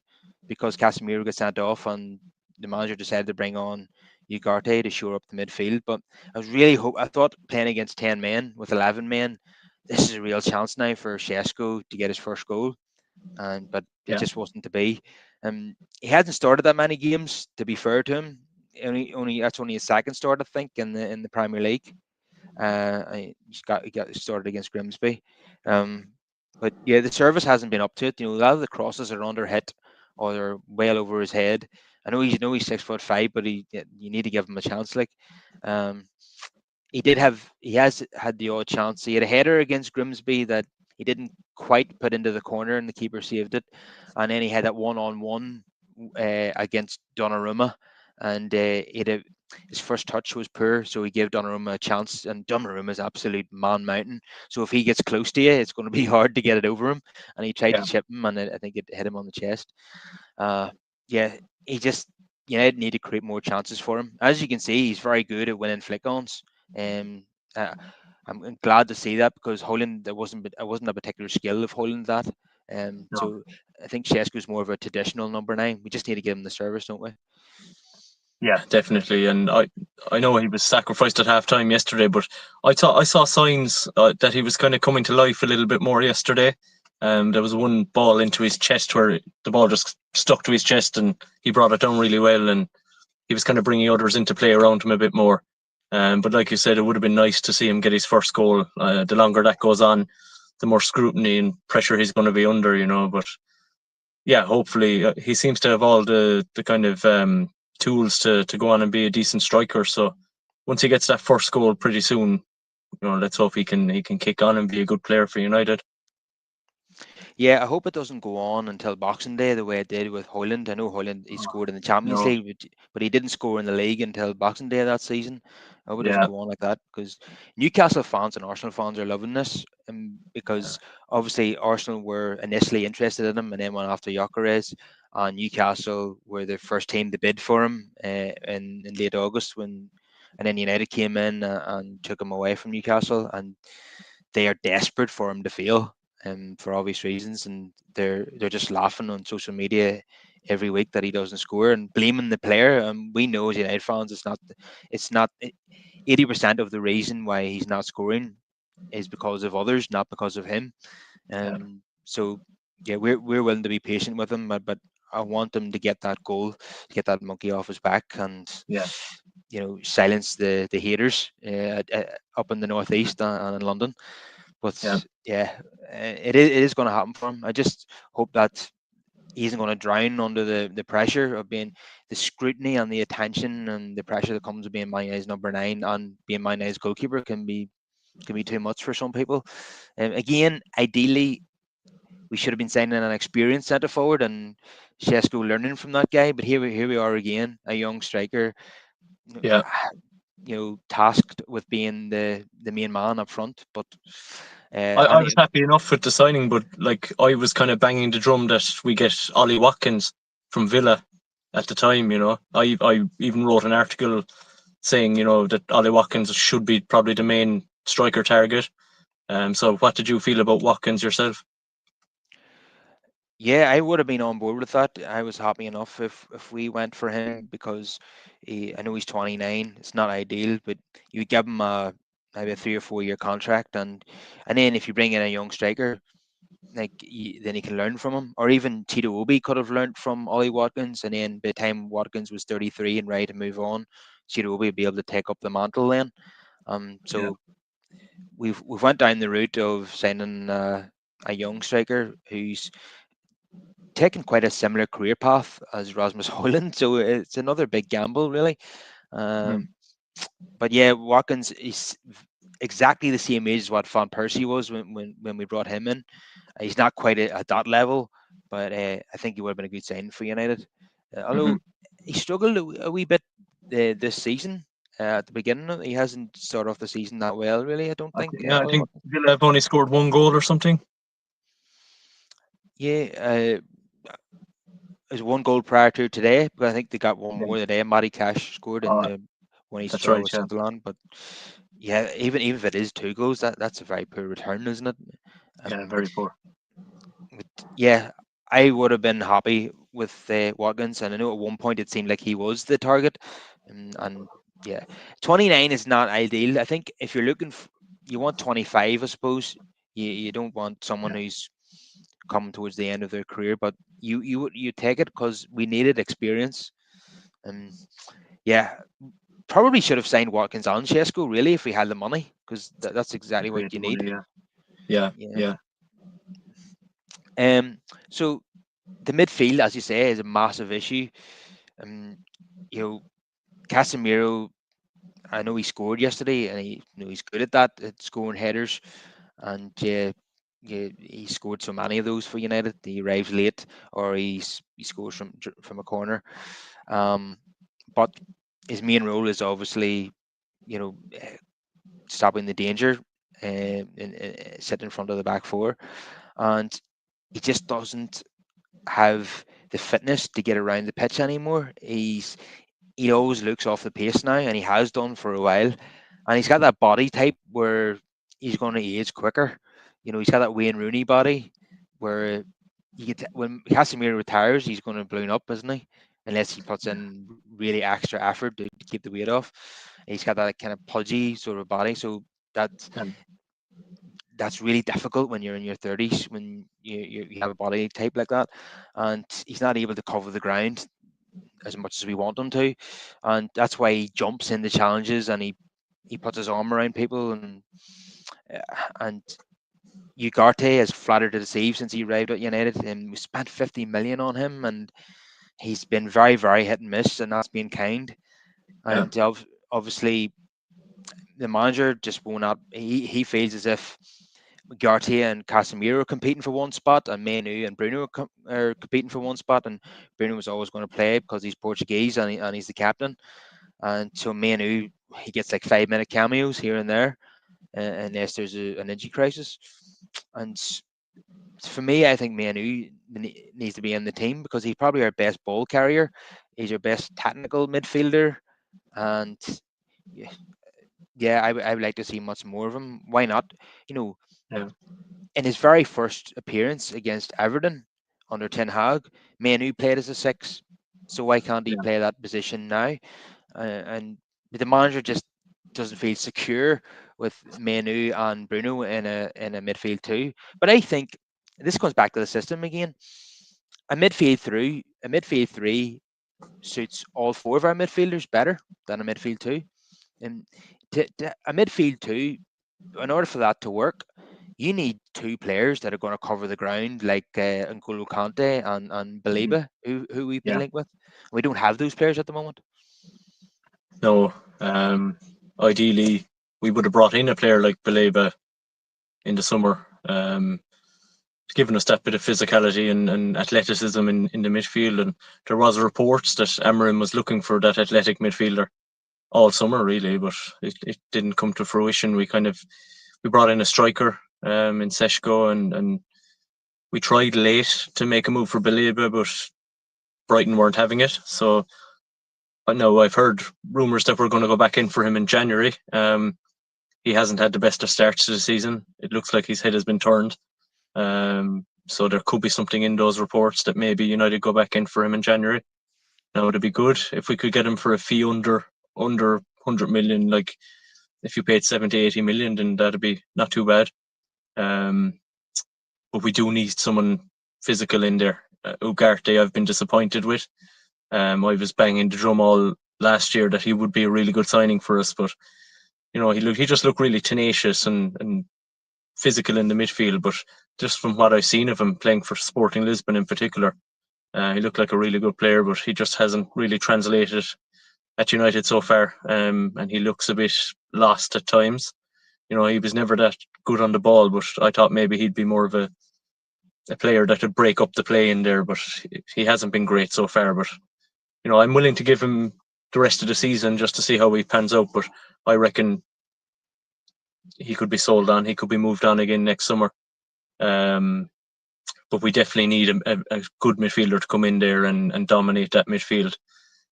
because Casemiro got sent off, and the manager decided to bring on Ugarte to shore up the midfield. But I thought playing against 10 men with 11 men, this is a real chance now for Shesko to get his first goal. But it Yeah, just wasn't to be. He hasn't started that many games, to be fair to him. Only that's only his second start, I think, in the Premier League. He got started against Grimsby. Um, but yeah, the service hasn't been up to it. A lot of the crosses are under hit or they're well over his head. I know he's 6'5", but you need to give him a chance. Like, um, he has had the odd chance. He had a header against Grimsby that he didn't quite put into the corner, and the keeper saved it. And then he had that one-on-one against Donnarumma, and his first touch was poor, so he gave Donnarumma a chance. And Donnarumma's absolute man mountain, so if he gets close to you, it's going to be hard to get it over him. And he tried to yeah, chip him, and I think it hit him on the chest. Uh, yeah, he just United need to create more chances for him. As you can see, he's very good at winning flick-ons. Um, uh, I'm glad to see that because Holland there wasn't a particular skill of Holland that. no. So I think Shesko's more of a traditional number nine. We just need to give him the service, don't we? Yeah, definitely. And I know he was sacrificed at halftime yesterday, but I saw signs that he was kind of coming to life a little bit more yesterday. There was one ball into his chest where the ball just stuck to his chest, and he brought it down really well. And he was kind of bringing others into play around him a bit more. But like you said, it would have been nice to see him get his first goal. The longer that goes on, the more scrutiny and pressure he's going to be under, you know. But yeah, hopefully he seems to have all the kind of tools to go on and be a decent striker. So once he gets that first goal pretty soon, let's hope he can kick on and be a good player for United. Yeah, I hope it doesn't go on until Boxing Day the way it did with Hoyland. I know Hoyland he Oh, scored in the Champions no, League, but he didn't score in the league until Boxing Day that season. I hope it doesn't yeah, go on like that because Newcastle fans and Arsenal fans are loving this, because obviously Arsenal were initially interested in him and then went after Gyökeres, and Newcastle were the first team to bid for him in late August and then United came in and took him away from Newcastle, and they are desperate for him to fail, for obvious reasons, and they're just laughing on social media every week that he doesn't score and blaming the player. We know as United fans, it's not 80% of the reason why he's not scoring is because of others, not because of him. yeah, So yeah, we're willing to be patient with him, but I want him to get that goal, to get that monkey off his back, and yeah, silence the haters up in the northeast and in London. yeah, But yeah, it is going to happen for him. I just hope that he isn't going to drown under the pressure of being the scrutiny and the attention and the pressure that comes with being Man United's number nine and being Man United's goalkeeper can be too much for some people. Again, ideally, we should have been signing an experienced centre forward and Shesko learning from that guy. But here we are again, a young striker, yeah. tasked with being the main man up front. But I and was happy enough with the signing, but like I was kind of banging the drum that we get Ollie Watkins from Villa at the time. I even wrote an article saying that Ollie Watkins should be probably the main striker target. So what did you feel about Watkins yourself? Yeah, I would have been on board with that. I was happy enough if we went for him because I know he's 29. It's not ideal, but you give him maybe a 3 or 4 year contract, and then if you bring in a young striker, like then he can learn from him, or even Tito Obi could have learned from Ollie Watkins, and then by the time Watkins was 33 and ready to move on, Tito Obi would be able to take up the mantle then. Yeah. So we've went down the route of signing a young striker who's taken quite a similar career path as Rasmus Højlund, so it's another big gamble, really. Mm. Um, but yeah, Watkins is exactly the same age as what Van Persie was when we brought him in. He's not quite at that level, but I think he would have been a good sign for United. Hmm. Although he struggled a wee bit this season. At the beginning, he hasn't started off the season that well, really. I don't think. Yeah, I Ollie think Watkins. Villa have only scored one goal or something. Yeah, there's one goal prior to today, but I think they got one Yeah. more today. Matty Cash scored in Uh, the when he that's started right. with Yeah. Sunderland. But yeah, even if it is two goals, that's a very poor return, isn't it? Yeah. Um, Very poor. but yeah, I would have been happy with Watkins, and I know at one point it seemed like he was the target, and yeah, 29 is not ideal. I think if you're looking, you want 25, I suppose. You don't want someone Yeah. who's coming towards the end of their career, but you take it because we needed experience. And yeah, probably should have signed Watkins and Shesko really if we had the money, because that's exactly If we what had you the money. need. Yeah. Yeah. Yeah. Yeah. So the midfield, as you say, is a massive issue. Um, you know, Casemiro. I know he scored yesterday, and he's good at that, at scoring headers, and yeah, he scored so many of those for United. He arrives late, or he scores from a corner. Um, but his main role is obviously, you know, stopping the danger, sit in front of the back four, and he just doesn't have the fitness to get around the pitch anymore. He always looks off the pace now, and he has done for a while. And he's got that body type where he's going to age quicker. He's got that Wayne Rooney body where when Casemiro retires, he's going to balloon up, isn't he? Unless he puts in really extra effort to keep the weight off. He's got that kind of pudgy sort of body, so that's And that's really difficult when you're in your 30s, when you have a body type like that, and he's not able to cover the ground as much as we want him to, and that's why he jumps into challenges and he puts his arm around people, and Ugarte has flattered to deceive since he arrived at United, and we spent 50 million on him, and he's been very, very hit and miss, and that's been kind. yeah. And obviously, the manager just will not. He feels as if Ugarte and Casemiro are competing for one spot, and Menu and Bruno are competing for one spot, and Bruno was always going to play because he's Portuguese and he's the captain. And so Manu, he gets like 5 minute cameos here and there, unless there's an injury crisis. And for me, I think Manu needs to be in the team because he's probably our best ball carrier. He's our best technical midfielder, and yeah, yeah, I would like to see much more of him. Why not? You know, Yeah. in his very first appearance against Everton under Ten Hag, Manu played as a six. So why can't he Yeah. play that position now? And the manager just doesn't feel secure with Menu and Bruno in a midfield too. But I think this comes back to the system again. A midfield three suits all four of our midfielders better than a midfield two. And a midfield two, in order for that to work, you need two players that are going to cover the ground, like N'Golo Kante and Mhm. Baliba, who we've been Yeah. linked with. We don't have those players at the moment. No. Ideally, we would have brought in a player like Baleba in the summer, giving us that bit of physicality and athleticism in the midfield. And there was reports that Amarim was looking for that athletic midfielder all summer, really, but it didn't come to fruition. We brought in a striker in Seshko, and we tried late to make a move for Baleba, but Brighton weren't having it. So I know I've heard rumours that we're going to go back in for him in January. He hasn't had the best of starts to the season. It looks like his head has been turned. So there could be something in those reports that maybe United go back in for him in January. Now it'd be good if we could get him for a fee under 100 million. Like if you paid 70, 80 million, then that'd be not too bad. Um, but we do need someone physical in there. Ugarte, I've been disappointed with. I was banging the drum all last year that he would be a really good signing for us, but he just looked really tenacious and physical in the midfield. But just from what I've seen of him playing for Sporting Lisbon in particular, he looked like a really good player, but he just hasn't really translated at United so far, and he looks a bit lost at times. He was never that good on the ball, but I thought maybe he'd be more of a player that would break up the play in there, but he hasn't been great so far. But I'm willing to give him the rest of the season just to see how he pans out. But I reckon he could be sold on. He could be moved on again next summer. Um, but we definitely need a good midfielder to come in there and dominate that midfield.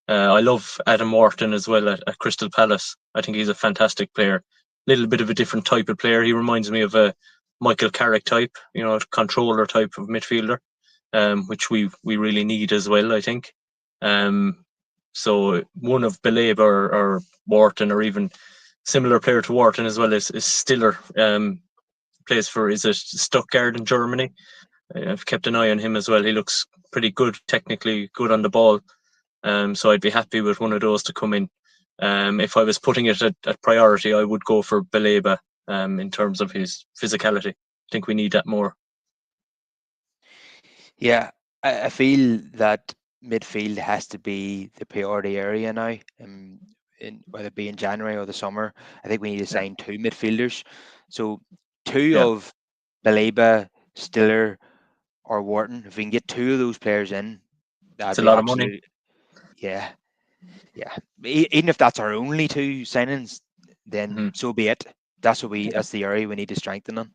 I love Adam Wharton as well at Crystal Palace. I think he's a fantastic player. A little bit of a different type of player. He reminds me of a Michael Carrick type, a controller type of midfielder, which we really need as well, I think. So one of Belebe or Wharton, or even similar player to Wharton as well, is Stiller. Plays for, is it Stuttgart in Germany? I've kept an eye on him as well. He looks pretty good, technically good on the ball. So I'd be happy with one of those to come in. If I was putting it at priority, I would go for Beleba in terms of his physicality. I think we need that more. Yeah, I feel that midfield has to be the priority area now. Whether it be in January or the summer, I think we need to Yeah, sign two midfielders. So two yeah, of Baleba, Stiller, or Wharton. If we can get two of those players in, it's that'd a be lot of money. absolute. Yeah, yeah. Even if that's our only two signings, then Mm-hmm. so be it. That's what we. Yeah, That's the area we need to strengthen on.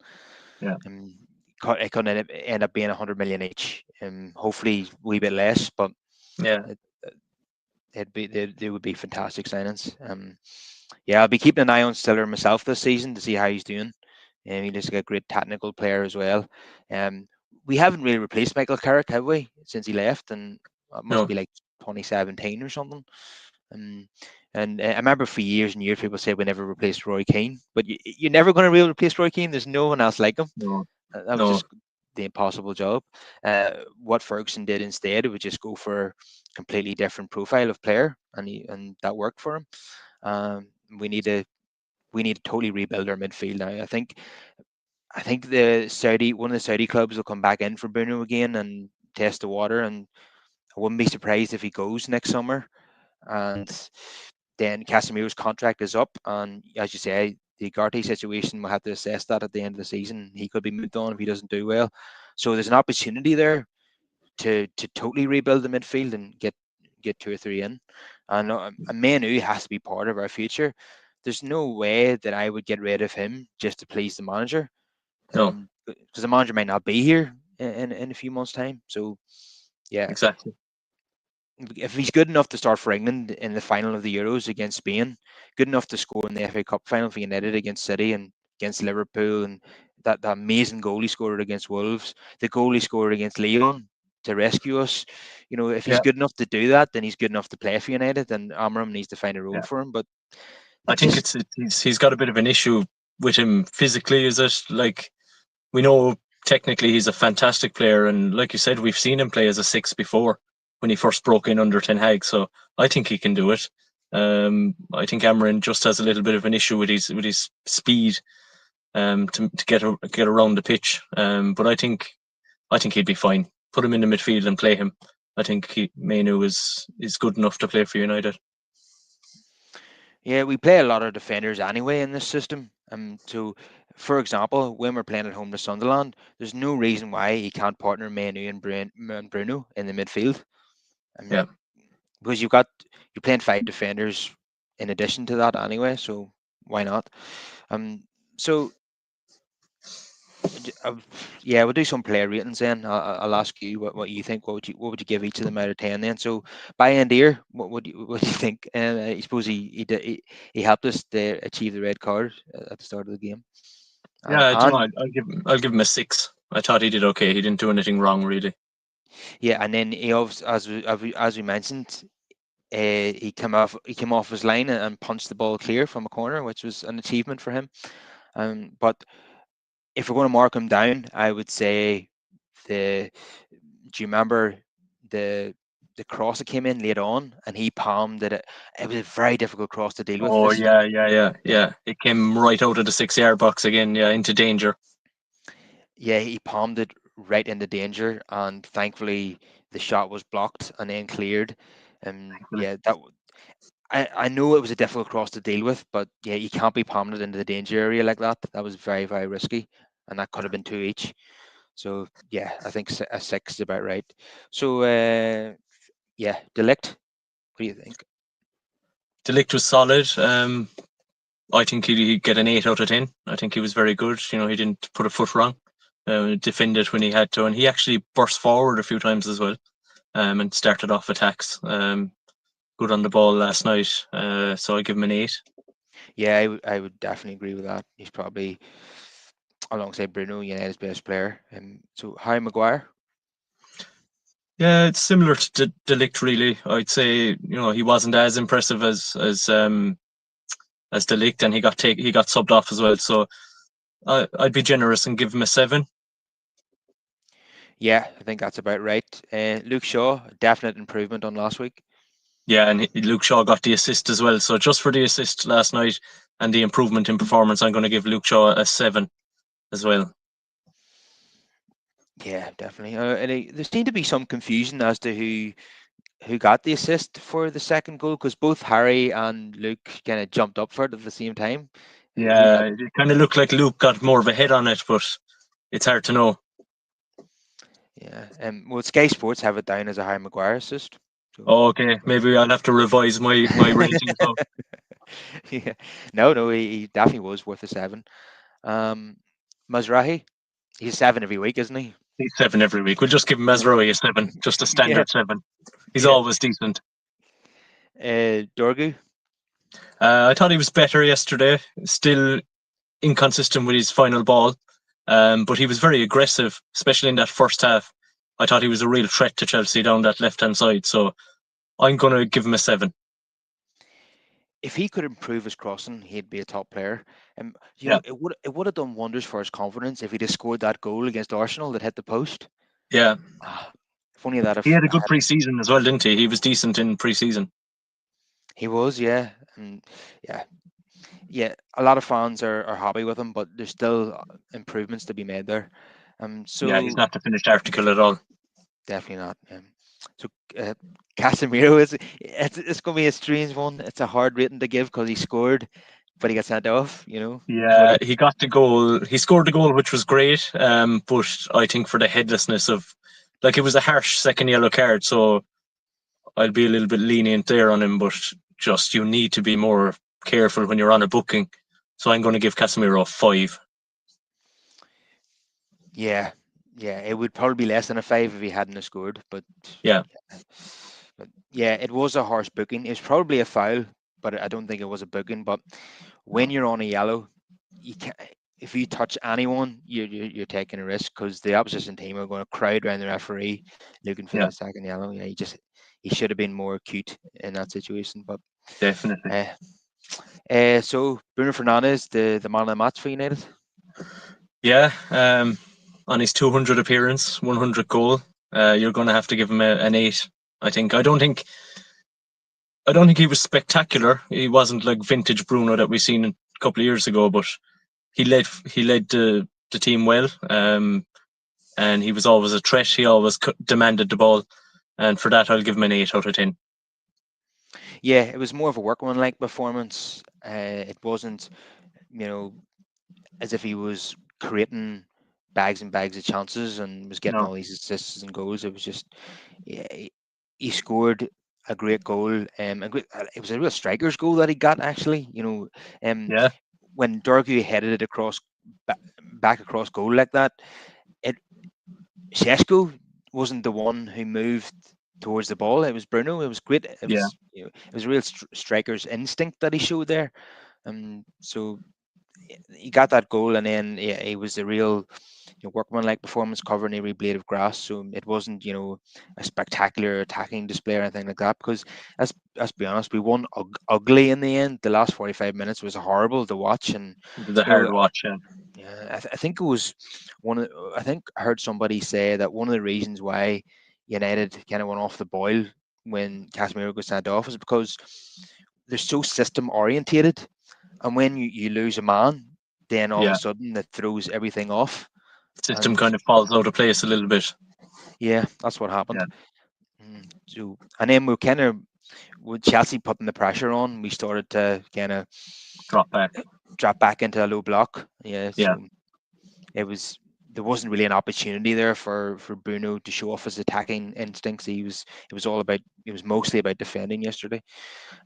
yeah, Um, it could end up being 100 million each. Hopefully a wee bit less, but yeah. it, they would be fantastic signings. Yeah, I'll be keeping an eye on Stiller myself this season to see how he's doing. He's a great technical player as well. Um, we haven't really replaced Michael Carrick, have we, since he left? And it must No, be like 2017 or something. Um, and I remember for years and years people said we never replaced Roy Keane, but you're never going to really replace Roy Keane. There's no one else like him. no, That was no, just the impossible job. What Ferguson did instead would just go for a completely different profile of player, and that worked for him. Um, we need to we need to totally rebuild our midfield now. I think one of the Saudi clubs will come back in for Bruno again and test the water, and I wouldn't be surprised if he goes next summer. And then Casemiro's contract is up, and as you say, the Ugarte situation, we'll have to assess that at the end of the season. He could be moved on if he doesn't do well. So there's an opportunity there to totally rebuild the midfield and get two or three in. And a Manu has to be part of our future. There's no way that I would get rid of him just to please the manager, no, because the manager might not be here in a few months' time. So yeah, exactly. if he's good enough to start for England in the final of the Euros against Spain, good enough to score in the FA Cup final for United against City and against Liverpool, and that amazing goal he scored against Wolves, the goal he scored against Leon to rescue us. If he's Yeah, good enough to do that, then he's good enough to play for United, and Amram needs to find a role yeah. for him. But I it think just, he's got a bit of an issue with him physically. Is it like, we know technically he's a fantastic player, and like you said, we've seen him play as a six before when he first broke in under Ten Hag. So I think he can do it. I think Amarin just has a little bit of an issue with his speed, to get around the pitch. But I think he'd be fine. Put him in the midfield and play him. I think Manu is good enough to play for United. yeah, we play a lot of defenders anyway in this system. So, for example, when we're playing at home to Sunderland, there's no reason why he can't partner Manu and Bruno in the midfield. Yeah, Um, because you're playing five defenders in addition to that anyway, so why not? Um, so uh, yeah, we'll do some player ratings then. I'll ask you what you think. What would you give each of them out of 10 then? So by Andir, what do you think? I suppose he helped us to achieve the red card at the start of the game. yeah. I don't know. And I'll give him a 6. I thought he did okay. He didn't do anything wrong really. yeah, and then he obviously, as we mentioned, he came off his line and punched the ball clear from a corner, which was an achievement for him. But if we're going to mark him down, I would say the. Do you remember the the cross that came in late on and he palmed it? It was a very difficult cross to deal with. Oh This, yeah, yeah, yeah, yeah. It came right out of the 6 yard box again. Yeah, into danger. yeah, he palmed it right into danger, and thankfully the shot was blocked and then cleared. And Thankfully. yeah, I know it was a difficult cross to deal with, but yeah, you can't be palming it into the danger area like that. That was very, very risky, and that could have been two each. So yeah, I think a six is about right. So yeah, Delict, what do you think? Delict was solid. I think he'd get an 8 out of 10. I think he was very good. You know, he didn't put a foot wrong. Defended when he had to, and he actually burst forward a few times as well. And started off attacks. Good on the ball last night. So I give him an 8. Yeah, I would definitely agree with that. He's probably alongside Bruno, United's best player. So Harry Maguire. Yeah, it's similar to Delict really. I'd say he wasn't as impressive as Delict, and he got subbed off as well. So I'd be generous and give him a 7. Yeah, I think that's about right. Luke Shaw, definite improvement on last week. Yeah, and Luke Shaw got the assist as well. So just for the assist last night and the improvement in performance, I'm going to give Luke Shaw a 7 as well. Yeah, definitely. There seemed to be some confusion as to who got the assist for the second goal because both Harry and Luke kind of jumped up for it at the same time. Who Yeah, got? it kind of looked like Luke got more of a head on it, but it's hard to know. Yeah. Well, Sky Sports have it down as a Harry Maguire assist. So. Oh, okay, maybe I'll have to revise my ratings now. Yeah. No, he definitely was worth a seven. Um, Mazrahi, he's seven every week, isn't he? He's 7 every week. We'll just give him Yeah. Mazraoui a 7, just a Yeah. standard 7. He's Yeah. always decent. Dorgu. I thought he was better yesterday. Still inconsistent with his final ball, but he was very aggressive, especially in that first half. I thought he was a real threat to Chelsea down that left hand side. So I'm going to give him a 7. If he could improve his crossing, he'd be a top player. Yeah, It would have done wonders for his confidence if he'd have scored that goal against Arsenal that hit the post. yeah. Ah, if only that He if had a good pre-season as well, didn't he? He was decent in pre-season. he was, yeah, and yeah, yeah. A lot of fans are happy with him, but there's still improvements to be made there. Yeah, he's So not the finished article at all. definitely not. So uh, Casemiro it's going to be a strange one. It's a hard rating to give because he scored, but he got sent off. But Yeah, he got the goal. He scored the goal, which was great. But I think for the headlessness of, like, it was a harsh second yellow card, so I'll be a little bit lenient there on him. But just you need to be more careful when you're on a booking. So I'm going to give Casemiro a 5. yeah, yeah, it would probably be less than a five if he hadn't have scored. Yeah, But yeah, it was a harsh booking. It was probably a foul, but I don't think it was a booking. But when you're on a yellow, you can't. If you touch anyone, you're taking a risk because the opposition team are going to crowd around the referee looking for yeah, the second yellow. Yeah, he should have been more acute in that situation. But definitely. uh, so Bruno Fernandes, the man of the match for United. Yeah, on his 200 appearance, 100 goal, you're going to have to give him an 8. I think. I don't think he was spectacular. He wasn't like vintage Bruno that we seen a couple of years ago, but he led the team well, and he was always a threat. He always demanded the ball, and for that, I'll give him an 8 out of 10. Yeah, it was more of a workmanlike performance. It wasn't, you know, as if he was creating bags and bags of chances and was getting No, all these assists and goals. It was just, yeah, he scored a great goal. It was a real striker's goal that he got actually. Um, yeah, when Dorgu headed it ba- back across goal like that, it Sheshko wasn't the one who moved towards the ball. It was Bruno. It was great. yeah, It was a real striker's instinct that he showed there. So he got that goal, and then yeah, it was a real workmanlike performance covering every blade of grass. So it wasn't a spectacular attacking display or anything like that. Because let's be honest, we won ugly in the end. The last 45 minutes was horrible to watch, and it was a you know hard watch. Yeah. Yeah, I think it was one of. I think I heard somebody say that one of the reasons why United kind of went off the boil when Casemiro got sent off is because they're so system orientated, and when you lose a man, then all of a Yeah, sudden that throws everything off. system And kind of falls out of place a little bit. yeah, that's what Yeah, happened. So and then we kind of with Chelsea putting the pressure on, we started to kind of drop back. drop back into a low block. Yeah, Yeah, so it was there wasn't really an opportunity there for Bruno to show off his attacking instincts. It was all about it was mostly about defending yesterday.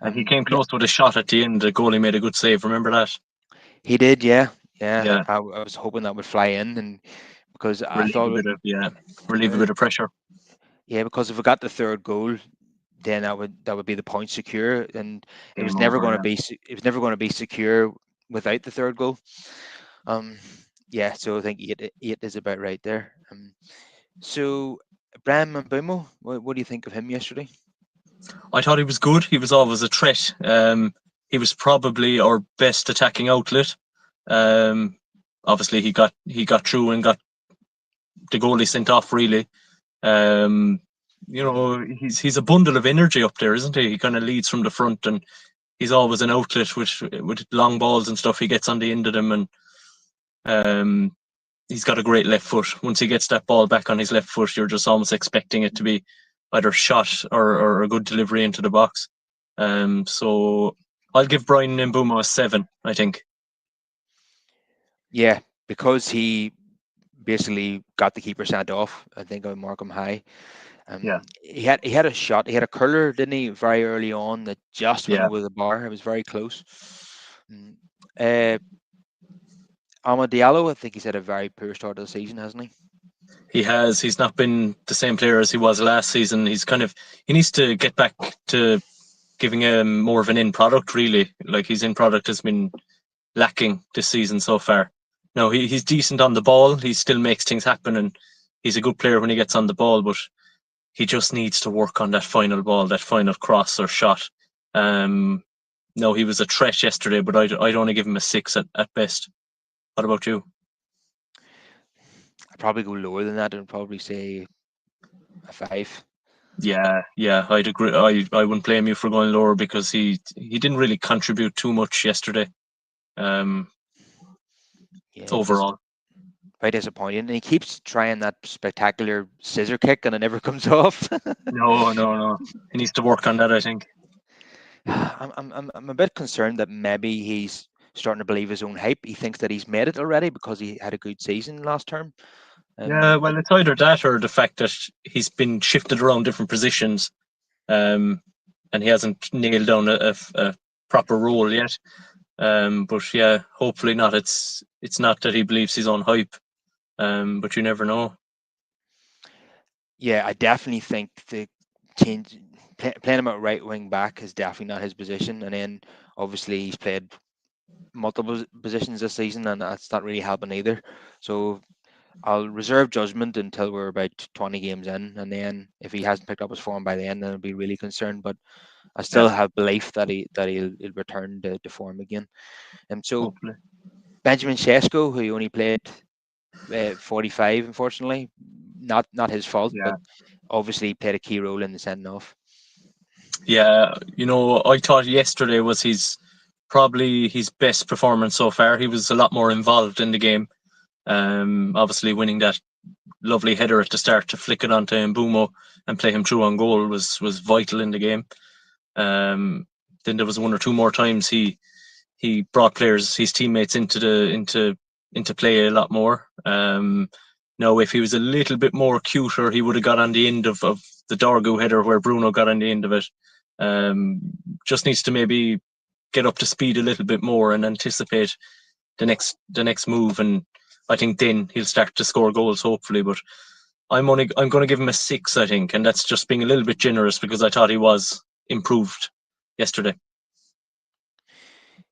and he came Yeah, close with a shot at the end. The goalie made a good save. Remember that? he did. Yeah, yeah. Yeah, I was hoping that would fly in, and because I relieve a thought, bit of yeah, relieve a uh, bit of pressure. yeah, because if we got the third goal, then that would be the point secure, and it was Game never over. going to Yeah, be it was never going to be secure without the third goal. Um, yeah, so I think eight is about right there. So Bram Mbumo, what do you think of him yesterday? I thought he was good. He was always a threat. He was probably our best attacking outlet. Um, Obviously he got through and got the goalie sent off. Really, um, Mhm. he's a bundle of energy up there, isn't he? He kind of leads from the front, and he's always an outlet with long balls and stuff. He gets on the end of them, and um, he's got a great left foot. Once he gets that ball back on his left foot, you're just almost expecting it to be either shot or a good delivery into the box. So I'll give Brian Mbeumo a 7. I think. Yeah, because he basically got the keeper sent off. I think I would mark him high. Yeah, He had a shot. He had a curler, didn't he, very early on that just went yeah, over the bar. It was very close. Mm. Uh, Amad Diallo, I think he's had a very poor start of the season, hasn't he? he has. He's not been the same player as he was last season. He needs to get back to giving him more of an end product. Really, like his end product has been lacking this season so far. No, he's decent on the ball. He still makes things happen, and he's a good player when he gets on the ball. But he just needs to work on that final ball, that final cross or shot. Um, no, he was a threat yesterday, but I'd only give him a 6 at best. What about you? I'd probably go lower than that and probably say a five. Yeah, yeah, I'd agree. I wouldn't blame you for going lower because he didn't really contribute too much yesterday. Um, Yeah, it was Overall, very disappointing. And he keeps trying that spectacular scissor kick and it never comes off. no, no, no. He needs to work on that. I think. I'm a bit concerned that maybe he's starting to believe his own hype. He thinks that he's made it already because he had a good season last term. Yeah, But well, it's either that or the fact that he's been shifted around different positions, um, and he hasn't nailed down a proper role yet. But yeah, hopefully not. It's not that he believes his own hype, but you never know. yeah, I definitely think the change playing him at right wing back is definitely not his position. And then obviously he's played multiple positions this season, and that's not really helping either. So I'll reserve judgment until we're about 20 games in, and then if he hasn't picked up his form by then I'll be really concerned. But I Yeah, still have belief that he'll return to form again. And so hopefully. Benjamin Sesko, who only played 45, unfortunately, not his fault, but Yeah, obviously played a key role in the sending off. yeah. I thought yesterday was his probably his best performance so far. He was a lot more involved in the game. Obviously, winning that lovely header at the start to flick it onto Mbumo and play him through on goal was vital in the game. Um, then there was one or two more times he brought players, his teammates into play a lot more. Now, if he was a little bit more cuter, he would have got on the end of the Dorgu header where Bruno got on the end of it. Um, just needs to maybe get up to speed a little bit more and anticipate the next move, and I think then he'll start to score goals hopefully. But I'm going to give him a 6, I think, and that's just being a little bit generous because I thought he was improved yesterday.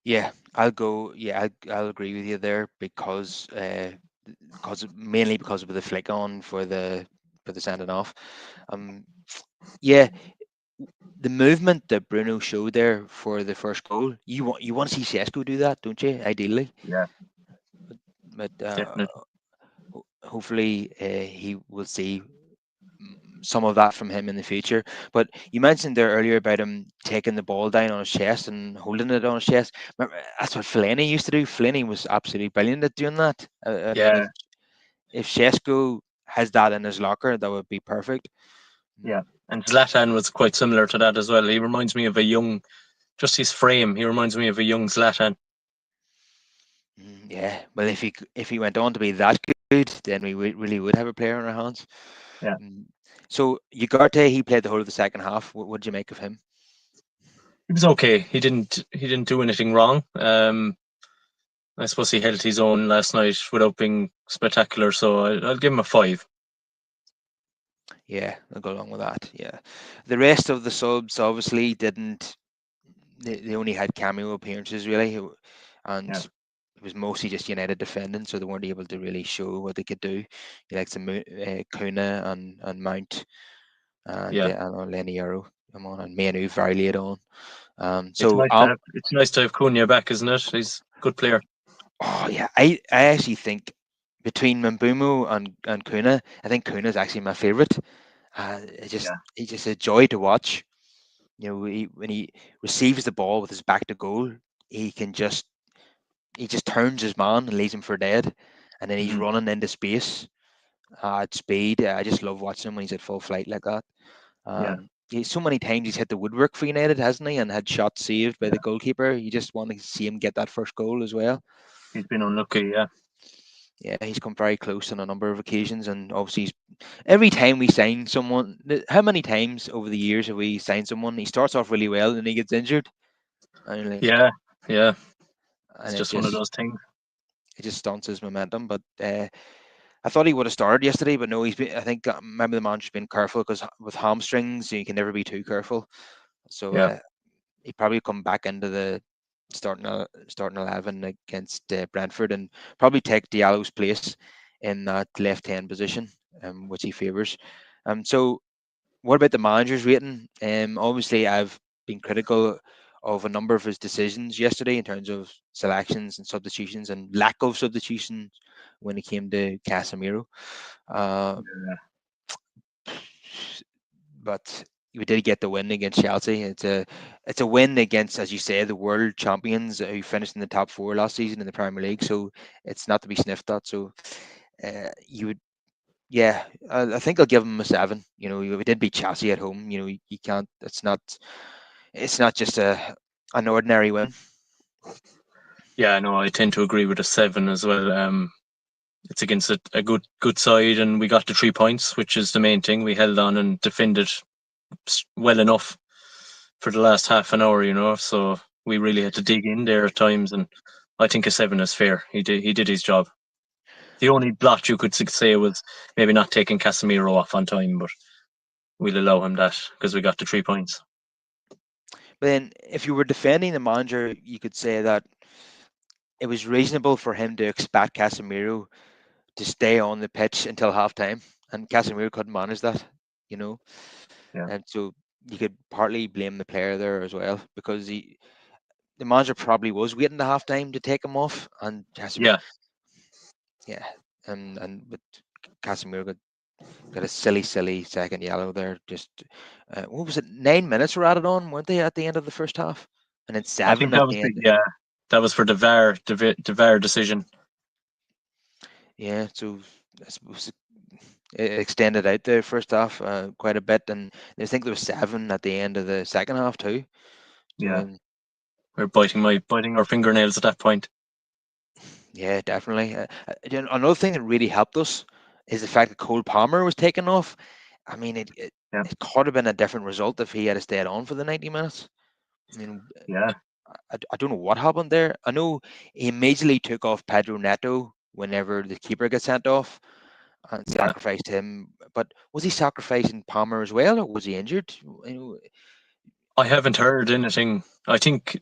Yeah, I'll go. Yeah, I'll agree with you there mainly because of the flick on for the sending off. Um, yeah, the movement that Bruno showed there for the first goal, you want to see Sesko do that, don't you? Ideally, Yeah, but definitely. hopefully he will see some of that from him in the future. But you mentioned there earlier about him taking the ball down on his chest and holding it on his chest. Remember, that's what Fellaini used to do. Fellaini was absolutely brilliant at doing that. I mean, Yeah, if Shesko has that in his locker, that would be perfect. yeah. Mm, And Zlatan was quite similar to that as well. He reminds me of a young, just his frame. He reminds me of a young Zlatan. yeah, well, if he went on to be that good, then we really would have a player on our hands. Yeah, Mm. So Ugarte, he played the whole of the second half. What did you make of him? he was okay. He didn't do anything wrong. I suppose he held his own last night without being spectacular. So I'll give him a 5. Yeah, I'll go along with that. Yeah, the rest of the subs obviously didn't. They only had cameo appearances really, and Yeah, it was mostly just United defending, so they weren't able to really show what they could do. You like some Kuna and Mount and yeah. Lenny Euro come on and Manu very late on. It's So nice to have. It's nice to have Cunha back, isn't it? He's a good player. oh yeah, I actually think between Mbumo and Kuna, I think Kuna is actually my favourite. Yeah, He's just a joy to watch. You know, when he receives the ball with his back to goal, he can just he just turns his man and leaves him for dead, and then he's hmm, running into space at speed. I just love watching him when he's at full flight like that. yeah, So many times he's hit the woodwork for United, hasn't he? And had shots saved by yeah. the goalkeeper. You just want to see him get that first goal as well. He's been unlucky. Yeah, Yeah, he's come very close on a number of occasions, and obviously, every time we sign someone, how many times over the years have we signed someone? He starts off really well, and he gets injured, and yeah, yeah. It's and just one of those things. it just stunts his momentum. But I thought he would have started yesterday, but no, he's been. I think maybe the manager's been careful because with hamstrings, you can never be too careful. So Yeah, he probably come back into the starting 11 against Brentford and probably take Diallo's place in that left hand position, which he favours. So what about the manager's rating? Obviously, I've been critical of a number of his decisions yesterday in terms of selections and substitutions and lack of substitutions when it came to Casemiro. Uh, yeah. but we did get the win against Chelsea. It's a win against, as you say, the world champions who finished in the top four last season in the Premier League. So it's not to be sniffed at. So you would, yeah, I think I'll give him a 7. You know, we did beat Chelsea at home. You know, you can't. It's not just an ordinary win. Yeah, no, I tend to agree with a 7 as well. It's against a good side, and we got the 3 points, which is the main thing. We held on and defended well enough for the last half an hour, So we really had to dig in there at times, and I think a 7 is fair. He did his job. The only blot you could say was maybe not taking Casemiro off on time, but we'll allow him that because we got the 3 points. But then, if you were defending the manager, you could say that it was reasonable for him to expect Casemiro to stay on the pitch until half time, and Casemiro couldn't manage that, you know. Yeah, And so you could partly blame the player there as well because the manager probably was waiting to half time to take him off, and Casemiro, yeah. yeah, and but Casemiro got a silly second yellow there. Just what was it? 9 minutes were added on, weren't they, at the end of the first half, and then I think seven that at was the the end. yeah that was for the VAR decision. Yeah, so I suppose it extended out the first half quite a bit, and I think there was seven at the end of the second half too. So Yeah, we're biting our fingernails at that point. yeah, definitely. Another thing that really helped us is the fact that Cole Palmer was taken off. I mean, Yeah, it could have been a different result if he had stayed on for the 90 minutes. I mean, yeah, I don't know what happened there. I know he immediately took off Pedro Neto whenever the keeper got sent off and yeah. sacrificed him. But was he sacrificing Palmer as well, or was he injured? You know, I haven't heard anything. I think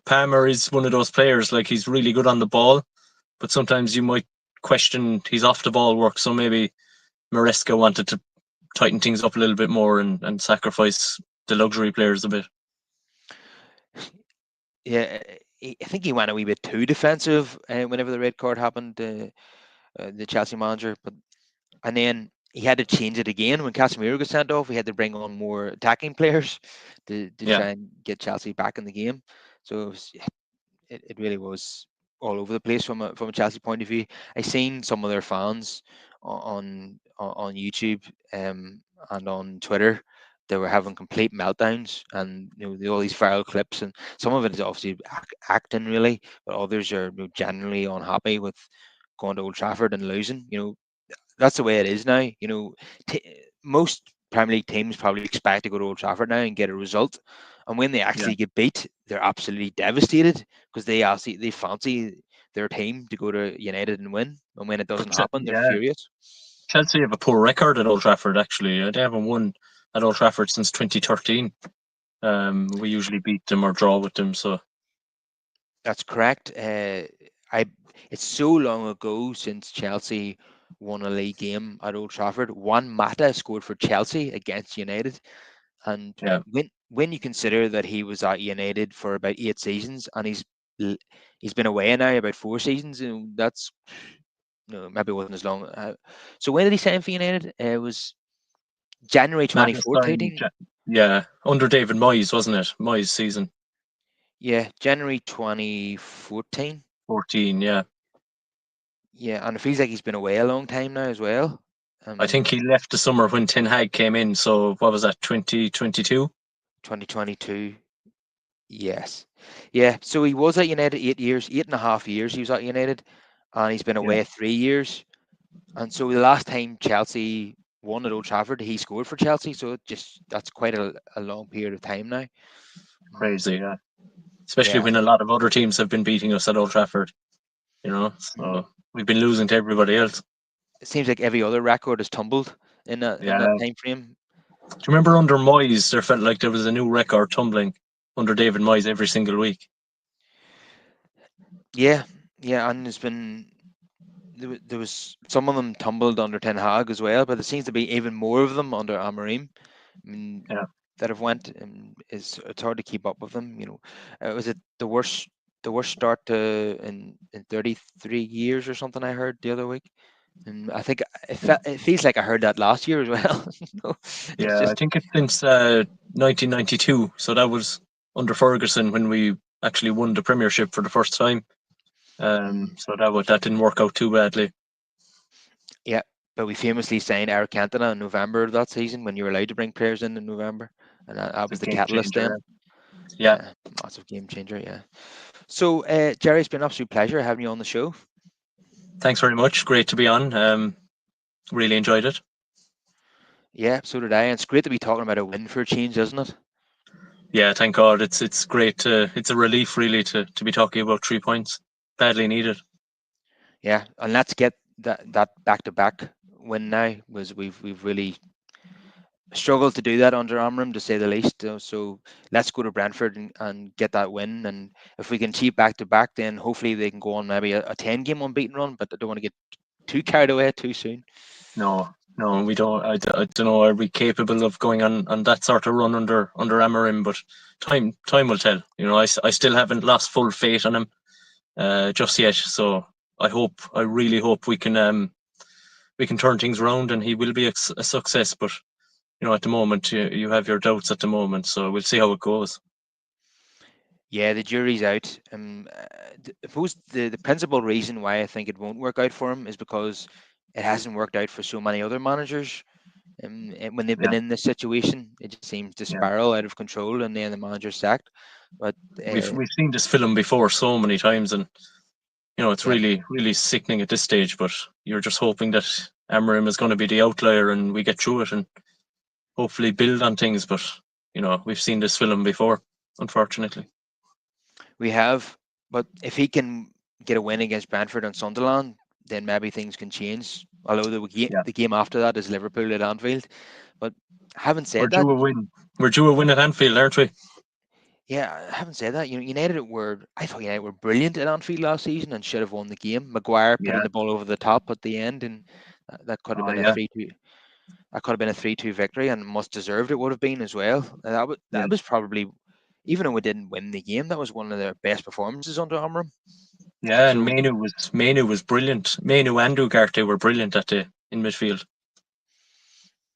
Palmer is one of those players, like he's really good on the ball, but sometimes you might question his off the ball work. So maybe Maresca wanted to tighten things up a little bit more and sacrifice the luxury players a bit. yeah, I think he went a wee bit too defensive whenever the red card happened. The Chelsea manager, but and then he had to change it again when Casemiro got sent off. He had to bring on more attacking players to Yeah, try and get Chelsea back in the game. So it really was all over the place from a Chelsea point of view. I seen some of their fans on YouTube and on Twitter. They were having complete meltdowns, and all these viral clips, and some of it is obviously acting really, but others are genuinely unhappy with going to Old Trafford and losing. That's the way it is now. Most Premier League teams probably expect to go to Old Trafford now and get a result, and when they yeah. actually get beat, they're absolutely devastated because they fancy their team to go to United and win, and when it But doesn't happen, they're yeah, furious. Chelsea have a poor record at Old Trafford. Actually, they haven't won at Old Trafford since 2013. We usually beat them or draw with them. So That's correct. I It's so long ago since Chelsea won a league game at Old Trafford. Juan Mata scored for Chelsea against United. And yeah, when you consider that he was at United for about 8 seasons, and l- he's been away now about 4 seasons, that's no, maybe it wasn't as long. So when did he sign for United? It was January Mata signed. 2014. Yeah, under David Moyes, wasn't it? Moyes season Yeah, January 2014. 14. Yeah, Yeah, and it feels like he's been away a long time now as well. I think Um, he left the summer when Ten Hag came in. So what was that? 2022. 2022. Yes. Yeah. So he was at United 8 years, 8.5 years. He was at United, and he's been Yeah, away 3 years. And so the last time Chelsea won at Old Trafford, he scored for Chelsea. So that's quite a long period of time now. Mm, crazy. Yeah, especially yeah, when a lot of other teams have been beating us at Old Trafford. mm, So we've been losing to everybody else. it seems like every other record has tumbled in that Yeah. time frame. Do you remember under Moyes, there felt like there was a new record tumbling under David Moyes every single week? Yeah, yeah, and there was some of them tumbled under Ten Hag as well, but there seems to be even more of them under Amarim. I mean, Yeah. that have went, and it's hard to keep up with them. Was it the worst start in 33 years or something? I heard the other week, and I think it feels like I heard that last year as well. It's Yeah, I just think it's since 1992. So that was under Ferguson when we actually won the Premiership for the first time. mm, So that didn't work out too badly. yeah. But we famously signed Eric Cantona in November of that season when you were allowed to bring players in November, and that It's a was the game catalyst changer. then. Yeah. Yeah, massive game changer. Yeah. So, Jerry, it's been an absolute pleasure having you on the show. Thanks very much. Great to be on. Really enjoyed it. Yeah, so did I. And it's great to be talking about a win for a change, isn't it? Yeah, thank God. It's great. It's a relief really to be talking about 3 points. Badly needed. Yeah, and let's get that back to back win now. Was we've really struggled to do that under Amram, to say the least. So let's go to Brentford and get that win. And if we can achieve back to back, then hopefully they can go on maybe a 10 game unbeaten run. But I don't want to get too carried away too soon. No, no, we don't. I don't know. Are we capable of going on that sort of run under Amarim? But time will tell. I still haven't lost full faith on him just yet. So I really hope we can turn things around and he will be a success. But at the moment you have your doubts at the moment. So we'll see how it goes. Yeah, the jury's out. I suppose the principal reason why I think it won't work out for him is because it hasn't worked out for so many other managers. And when they've been Yeah, in this situation, it just seems to yeah. spiral out of control, and then the manager's sacked. But We've uh, we've seen this film before so many times, and it's yeah, really, really sickening at this stage, but you're just hoping that Amarim is going to be the outlier and we get through it and hopefully build on things. But, we've seen this film before, unfortunately. we have. But if he can get a win against Brentford and Sunderland, then maybe things can change. Although Yeah. the game after that is Liverpool at Anfield. But having We're said that, due a win. We're due a win at Anfield, aren't we? yeah, having said that, I thought United were brilliant at Anfield last season and should have won the game. Maguire putting Yeah. the ball over the top at the end, and that could have Oh, been a yeah. 3-2. That could have been a 3-2 victory, and must deserved it would have been as well. And that was Yeah. that was probably, even though we didn't win the game, that was one of their best performances under Amram. Yeah, and So Mainu was brilliant. Mainu and Ugarte were brilliant at the in midfield.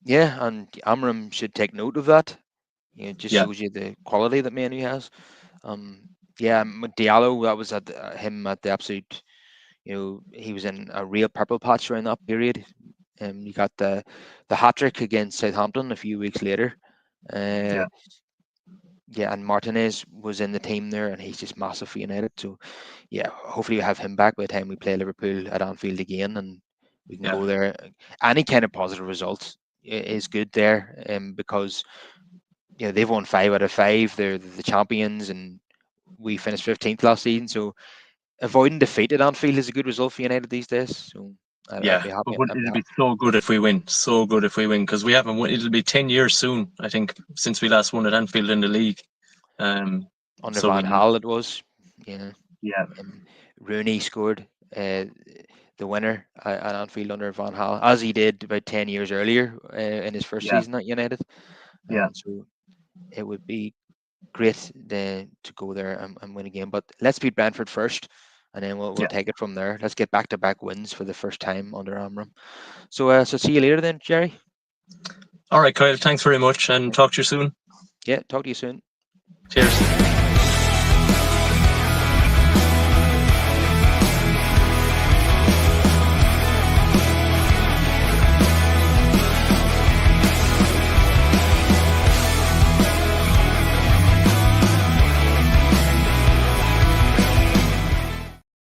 yeah, and Amram should take note of that. It just Yeah, shows you the quality that Manu has. Um, yeah, Diallo, that was him at the absolute. He was in a real purple patch around that period. You got the hat trick against Southampton a few weeks later. Uh, yeah, yeah, and Martinez was in the team there, and he's just massive for United. So yeah, hopefully we have him back by the time we play Liverpool at Anfield again, and we can yeah, go there. Any kind of positive result is good there, because they've won 5 out of 5. They're the champions, and we finished 15th last season. So avoiding defeat at Anfield is a good result for United these days. So I'd yeah. be But happy. I'd be it'll be happy. so good if we win. So good if we win because we haven't won. It'll be 10 years soon, I think, since we last won at Anfield in the league. Um, Under so we Van need. Hal, it was. Yeah, Yeah, Rooney scored the winner at Anfield under Van Hal, as he did about 10 years earlier in his first yeah, season at United. yeah, So it would be great to go there and win a game. But let's beat Brentford first, and then we'll yeah. take it from there. Let's get back-to-back wins for the first time under Amram. So see you later then, Jerry. All right, Kyle. Thanks very much, and talk to you soon. Yeah, talk to you soon. Cheers.